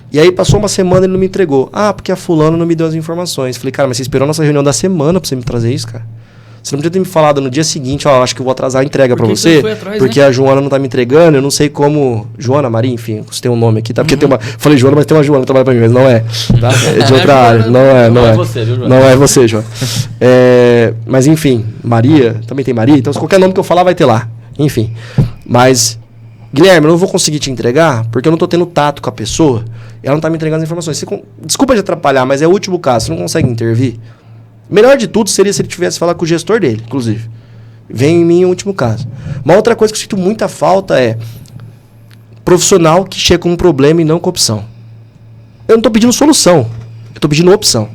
E aí passou uma semana e ele não me entregou. Porque a fulano não me deu as informações. Falei, cara, mas você esperou nossa reunião da semana pra você me trazer isso, cara? Você não podia ter me falado no dia seguinte, acho que eu vou atrasar a entrega pra você, porque a Joana não tá me entregando, eu não sei como... Joana, Maria, enfim, você tem um nome aqui, tá? Porque tem uma... Falei Joana, mas tem uma Joana que trabalha pra mim, mas não é. Tá? É de outra área. Não é você, viu, Joana? Não é você, Joana. Mas enfim, Maria, também tem Maria, então se qualquer nome que eu falar vai ter lá. Enfim. Mas, Guilherme, eu não vou conseguir te entregar, porque eu não tô tendo tato com a pessoa, e ela não tá me entregando as informações. Desculpa de atrapalhar, mas é o último caso, você não consegue intervir? Melhor de tudo seria se ele tivesse falado com o gestor dele, inclusive. Vem em mim o último caso. Uma outra coisa que eu sinto muita falta é profissional que chega com um problema e não com opção. Eu não estou pedindo solução, eu estou pedindo opção.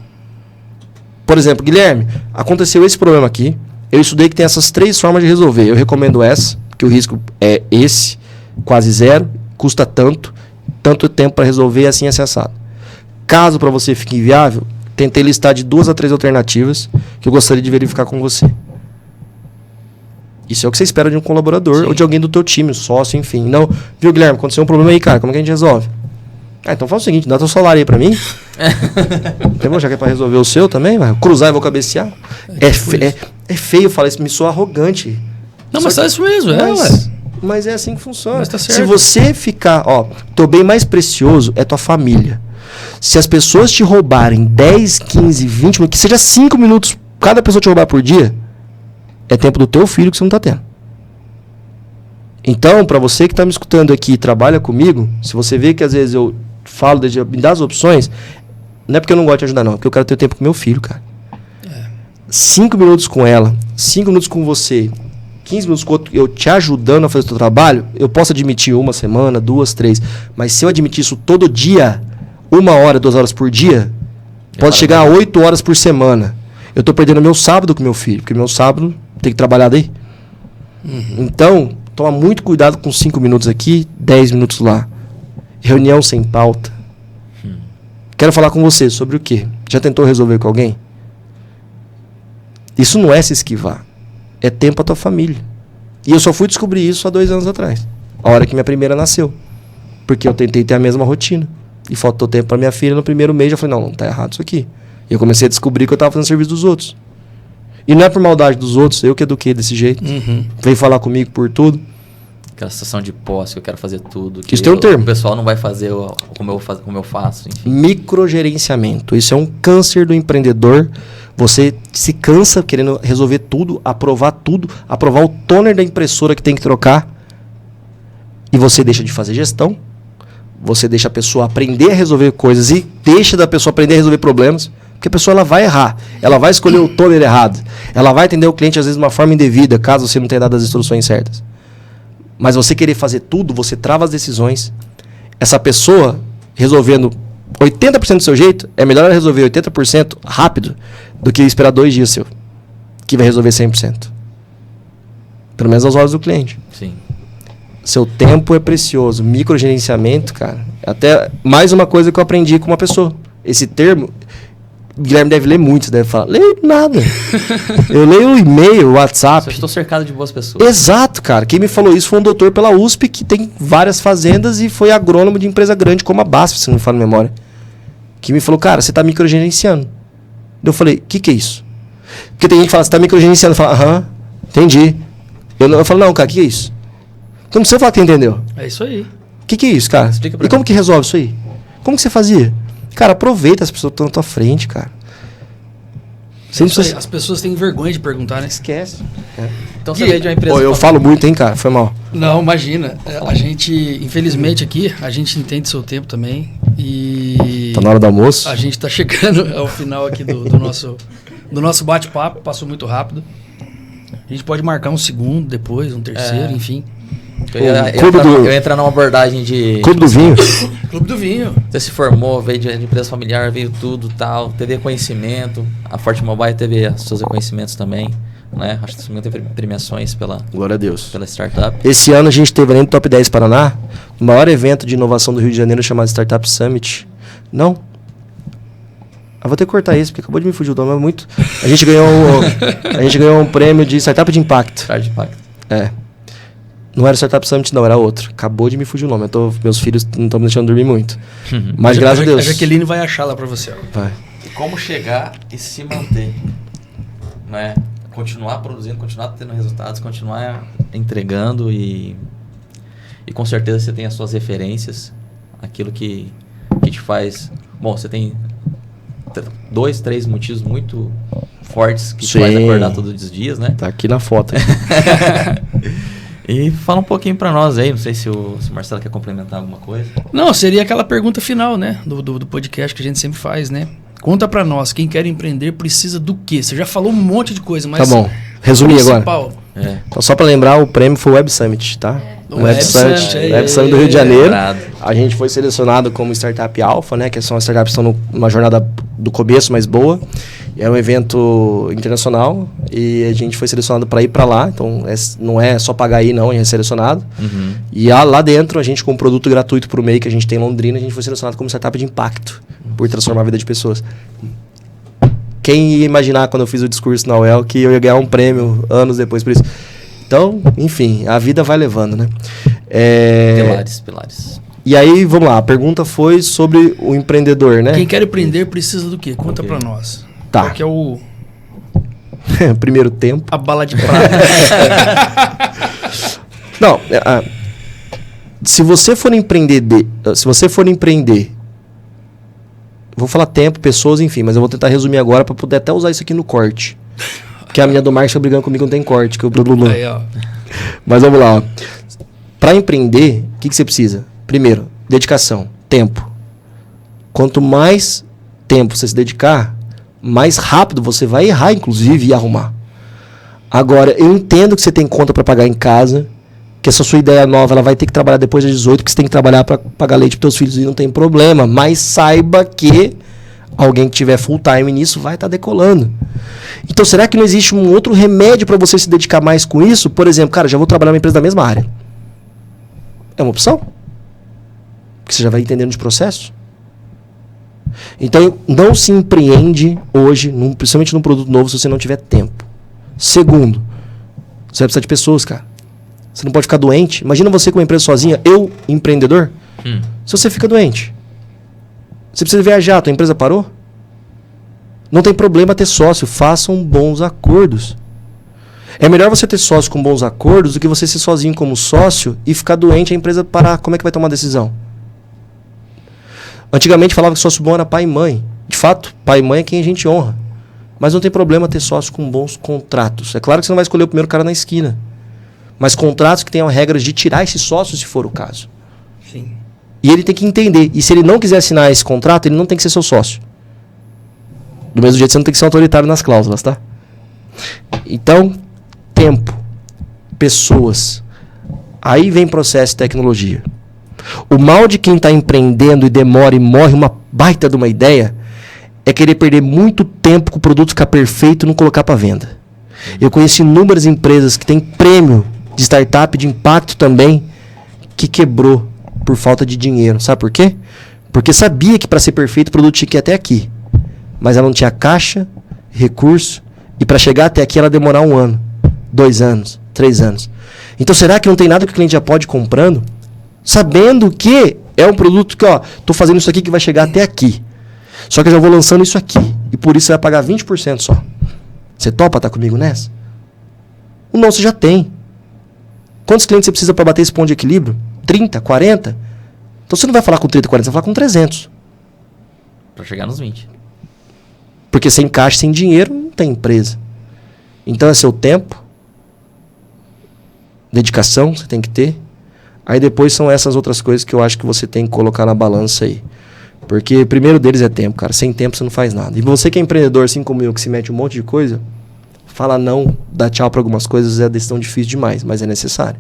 Por exemplo, Guilherme, aconteceu esse problema aqui, eu estudei que tem essas 3 formas de resolver. Eu recomendo essa, que o risco é esse, quase zero, custa tanto tempo para resolver, assim é assado. Caso para você fique inviável, tentei listar de 2 a 3 alternativas que eu gostaria de verificar com você. Isso é o que você espera de um colaborador. Sim. Ou de alguém do teu time, sócio, enfim. Não, viu, Guilherme, aconteceu um problema aí, cara, como é que a gente resolve? Então faz o seguinte, dá teu salário aí pra mim. Já que é pra resolver o seu também, vai cruzar e vou cabecear. É feio falar isso, me soa arrogante. Não, mas é isso mesmo, mas é assim que funciona. Mas tá certo. Se você ficar, teu bem mais precioso é tua família. Se as pessoas te roubarem 10, 15, 20 minutos, que seja 5 minutos, cada pessoa te roubar por dia, é tempo do teu filho que você não está tendo. Então, para você que está me escutando aqui e trabalha comigo, se você vê que às vezes eu falo, me dá as opções, não é porque eu não gosto de ajudar, não, é porque eu quero ter tempo com meu filho, cara. 5 minutos com ela, 5 minutos com você, 15 minutos eu te ajudando a fazer o teu trabalho, eu posso admitir 1 semana, 2, 3. Mas se eu admitir isso todo dia, 1 hora, 2 horas por dia, pode chegar a 8 horas por semana. Eu tô perdendo meu sábado com meu filho, porque meu sábado tem que trabalhar daí. Então, toma muito cuidado com 5 minutos aqui, 10 minutos lá. Reunião sem pauta. Quero falar com você sobre o quê? Já tentou resolver com alguém? Isso não é se esquivar. É tempo pra tua família. E eu só fui descobrir isso há 2 anos atrás. A hora que minha primeira nasceu. Porque eu tentei ter a mesma rotina. E faltou tempo pra minha filha no primeiro mês. Eu falei, não tá errado isso aqui. E eu comecei a descobrir que eu tava fazendo serviço dos outros. E não é por maldade dos outros, eu que eduquei desse jeito. Veio falar comigo por tudo. Aquela sensação de posse, que eu quero fazer tudo. Isso tem um termo. O pessoal não vai fazer como eu faço, enfim. Microgerenciamento. Isso é um câncer do empreendedor. Você se cansa querendo resolver tudo, aprovar o toner da impressora que tem que trocar. E você deixa de fazer gestão. Você deixa a pessoa aprender a resolver coisas e deixa da pessoa aprender a resolver problemas. Porque a pessoa ela vai errar. Ela vai escolher o toner errado. Ela vai atender o cliente às vezes de uma forma indevida, caso você não tenha dado as instruções certas. Mas você querer fazer tudo, você trava as decisões. Essa pessoa resolvendo 80% do seu jeito, é melhor ela resolver 80% rápido do que esperar 2 dias seu, que vai resolver 100%. Pelo menos aos olhos do cliente. Sim. Seu tempo é precioso. Microgerenciamento, cara. Até mais uma coisa que eu aprendi com uma pessoa. Esse termo, o Guilherme deve ler muito, você deve falar. Leio nada. Eu leio o e-mail, o WhatsApp. Eu estou cercado de boas pessoas. Exato, cara. Quem me falou isso foi um doutor pela USP que tem várias fazendas e foi agrônomo de empresa grande como a BASF, se não me falo a memória. Que me falou, cara, você está microgerenciando. Eu falei, o que é isso? Porque tem gente que fala, você está microgerenciando. Eu falo, aham, entendi. Eu falo, não, cara, o que é isso? Então não precisa falar que entendeu. É isso aí. O que é isso, cara? Explica pra E como mim. que resolve isso aí? Como que você fazia? Cara, aproveita as pessoas que estão na tua frente, cara. Você não Isso aí. precisa... As pessoas têm vergonha de perguntar, né? Esquece. Então você veio de uma empresa... Pô, eu falo muito, hein, cara? Foi mal. Não, imagina. A gente, infelizmente aqui, a gente entende seu tempo também. E Tá na hora do almoço. a gente está chegando ao final aqui do nosso bate-papo. Passou muito rápido. A gente pode marcar um segundo depois, um terceiro, enfim. Eu ia entrar numa abordagem de... Clube do Vinho. Clube do Vinho. Você se formou, veio de empresa familiar, veio tudo tal, teve reconhecimento. A Forte Mobile teve os seus reconhecimentos também, né? Acho que você teve premiações pela Glória a Deus. startup. Esse ano a gente teve ali no Top 10 Paraná, o maior evento de inovação do Rio de Janeiro chamado Startup Summit. Não? Eu vou ter que cortar isso, porque acabou de me fugir o nome, mas muito... A gente ganhou um prêmio de Startup de Impacto. Startup Impact. É. Não era Startup Summit, não, era outro. Acabou de me fugir o nome. Meus filhos não estão me deixando dormir muito. Mas graças a Deus. A Jaqueline vai achar lá pra você. Ó. Vai. E como chegar e se manter, né? Continuar produzindo, continuar tendo resultados, continuar entregando e com certeza você tem as suas referências, aquilo que te faz... Bom, você tem 2, 3 motivos muito fortes que te faz acordar todos os dias, né? Tá aqui na foto. E fala um pouquinho pra nós aí, não sei se o Marcelo quer complementar alguma coisa. Não, seria aquela pergunta final, né? Do podcast que a gente sempre faz, né? Conta pra nós, quem quer empreender precisa do quê? Você já falou um monte de coisa, mas... Tá bom, resumir agora. É. Então, só pra lembrar, o prêmio foi o Web Summit, tá? O Web Summit, Web Summit do Rio de Janeiro. Lembrado. A gente foi selecionado como Startup Alpha, né? Que são as startups que estão numa jornada do começo mais boa. É um evento internacional e a gente foi selecionado para ir para lá. Então, não é só pagar aí, não, a gente é selecionado. Uhum. E lá dentro, a gente com um produto gratuito para o MEI que a gente tem em Londrina, a gente foi selecionado como startup de impacto, por transformar a vida de pessoas. Quem ia imaginar quando eu fiz o discurso na UEL que eu ia ganhar um prêmio anos depois por isso? Então, enfim, a vida vai levando, né? Pilares. E aí, vamos lá, a pergunta foi sobre o empreendedor, né? Quem quer empreender precisa do quê? Conta pra nós. Tá. Qual que é o... Primeiro tempo. A bala de prata. Não, se você for empreender, vou falar tempo, pessoas, enfim, mas eu vou tentar resumir agora para poder até usar isso aqui no corte. Porque a minha do Marcos tá brigando comigo, não tem corte, que eu Aí, ó. Mas vamos lá, ó. Para empreender, o que você precisa? Primeiro, dedicação, tempo. Quanto mais tempo você se dedicar, mais rápido você vai errar, inclusive, e arrumar. Agora, eu entendo que você tem conta para pagar em casa, que essa sua ideia nova ela vai ter que trabalhar depois das 18, que você tem que trabalhar para pagar leite para seus filhos e não tem problema. Mas saiba que alguém que tiver full time nisso vai estar decolando. Então, será que não existe um outro remédio para você se dedicar mais com isso? Por exemplo, cara, já vou trabalhar numa empresa da mesma área. É uma opção? Porque você já vai entendendo de processo. Então, não se empreende hoje, principalmente num produto novo, se você não tiver tempo. Segundo, você vai precisar de pessoas, cara. Você não pode ficar doente. Imagina você com uma empresa sozinha, eu, empreendedor. Se você fica doente, você precisa viajar, a tua empresa parou? Não tem problema ter sócio, façam bons acordos. É melhor você ter sócio com bons acordos do que você ser sozinho como sócio e ficar doente e a empresa parar. Como é que vai tomar a decisão? Antigamente falava que sócio bom era pai e mãe. De fato, pai e mãe é quem a gente honra. Mas não tem problema ter sócio com bons contratos. É claro que você não vai escolher o primeiro cara na esquina. Mas contratos que tenham regras de tirar esse sócio se for o caso. Sim. E ele tem que entender. E se ele não quiser assinar esse contrato, ele não tem que ser seu sócio. Do mesmo jeito, você não tem que ser um autoritário nas cláusulas, tá? Então, tempo, pessoas. Aí vem processo de tecnologia. O mal de quem está empreendendo e demora e morre uma baita de uma ideia é querer perder muito tempo com o produto ficar perfeito e não colocar para venda. Eu conheci inúmeras empresas que têm prêmio de startup, de impacto também, que quebrou por falta de dinheiro. Sabe por quê? Porque sabia que para ser perfeito o produto tinha que ir até aqui. Mas ela não tinha caixa, recurso, e para chegar até aqui ela demorar 1 ano, 2 anos, 3 anos. Então será que não tem nada que o cliente já pode ir comprando? Sabendo que é um produto que, ó, tô fazendo isso aqui que vai chegar até aqui. Só que eu já vou lançando isso aqui. E por isso você vai pagar 20% só. Você topa estar comigo nessa? O não você já tem. Quantos clientes você precisa para bater esse ponto de equilíbrio? 30, 40? Então você não vai falar com 30, 40, você vai falar com 300. Para chegar nos 20. Porque sem caixa, sem dinheiro, não tem empresa. Então é seu tempo, dedicação, você tem que ter. Aí depois são essas outras coisas que eu acho que você tem que colocar na balança aí. Porque primeiro deles é tempo, cara. Sem tempo você não faz nada. E você que é empreendedor, assim como eu, que se mete um monte de coisa, fala não, dá tchau para algumas coisas, é decisão difícil demais, mas é necessário.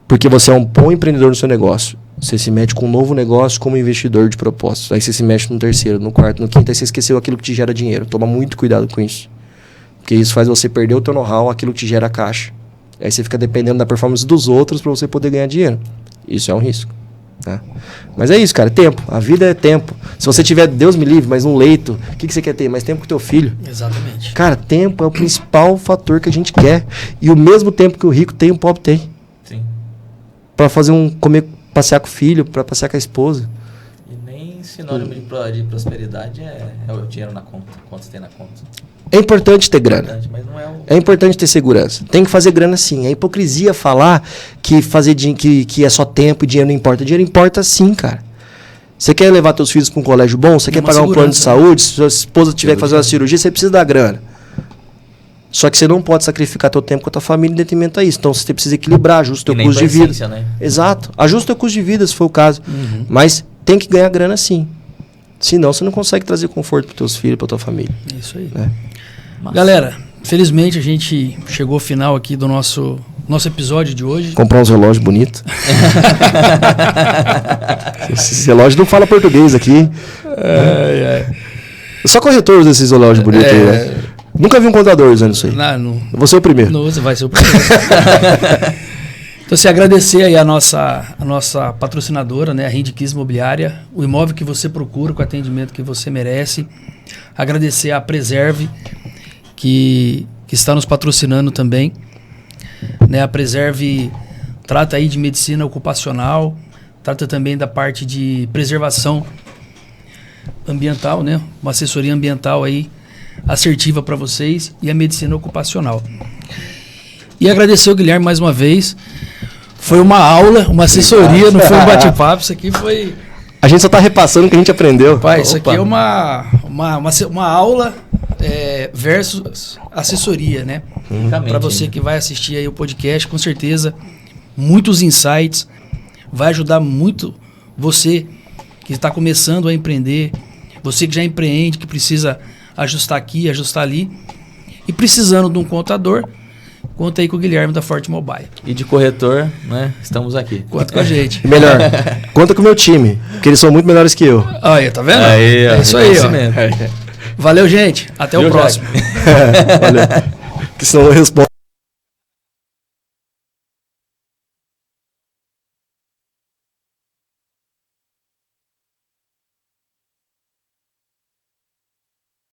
Porque você é um bom empreendedor no seu negócio. Você se mete com um novo negócio como investidor de propósitos. Aí você se mexe no terceiro, no quarto, no quinto, aí você esqueceu aquilo que te gera dinheiro. Toma muito cuidado com isso. Porque isso faz você perder o teu know-how, aquilo que te gera caixa. Aí você fica dependendo da performance dos outros para você poder ganhar dinheiro. Isso é um risco. Tá? Mas é isso, cara. Tempo. A vida é tempo. Se você tiver, Deus me livre, mas um leito, o que você quer ter? Mais tempo com o teu filho. Exatamente. Cara, tempo é o principal fator que a gente quer. E o mesmo tempo que o rico tem, o pobre tem. Sim. Para fazer passear com o filho, para passear com a esposa. E nem sinônimo de prosperidade é o dinheiro na conta. Quanto você tem na conta. É importante ter grana. Mas não é o... É importante ter segurança. Tem que fazer grana sim. É hipocrisia falar que que é só tempo e dinheiro não importa. Dinheiro importa sim, cara. Você quer levar seus filhos para um colégio bom? Você quer pagar um plano de saúde? Se sua esposa tiver que fazer uma cirurgia, você precisa da grana. Só que você não pode sacrificar teu tempo com a tua família em detrimento a isso. Então você precisa equilibrar, ajusta o teu custo de vida. Né? Exato. Ajusta o teu custo de vida, se for o caso. Mas tem que ganhar grana sim. Senão você não consegue trazer conforto para teus filhos, para tua família. Isso aí. Né? Galera, felizmente a gente chegou ao final aqui do nosso episódio de hoje. Comprar uns relógios bonitos. Esse relógio não fala português aqui. Só corretor usa esses relógios bonitos aí, né? Nunca vi um contador usando isso aí. Não. Eu vou ser o primeiro. Não, você vai ser o primeiro. Então, se agradecer aí a nossa patrocinadora, né, a Rindquis Imobiliária, o imóvel que você procura, com o atendimento que você merece. Agradecer a Preserve, que está nos patrocinando também. Né, a Preserve trata aí de medicina ocupacional, trata também da parte de preservação ambiental, né, uma assessoria ambiental aí assertiva para vocês, e a medicina ocupacional. E agradecer o Guilherme mais uma vez. Foi uma aula, uma assessoria, não foi um bate-papo. Isso aqui foi... A gente só está repassando o que a gente aprendeu. Pai, isso aqui é uma aula versus assessoria, né? Para você que vai assistir aí o podcast, com certeza, muitos insights. Vai ajudar muito você que está começando a empreender, você que já empreende, que precisa ajustar aqui, ajustar ali. E precisando de um contador, conta aí com o Guilherme da Forte Mobile. E de corretor, né? Estamos aqui. Conta com a gente. Melhor, conta com o meu time, porque eles são muito melhores que eu. Aí, tá vendo? Aí, ó, é isso aí, ó. reconhecimento. Valeu, gente. Até o Viu, próximo. Valeu. Que senão eu respondo.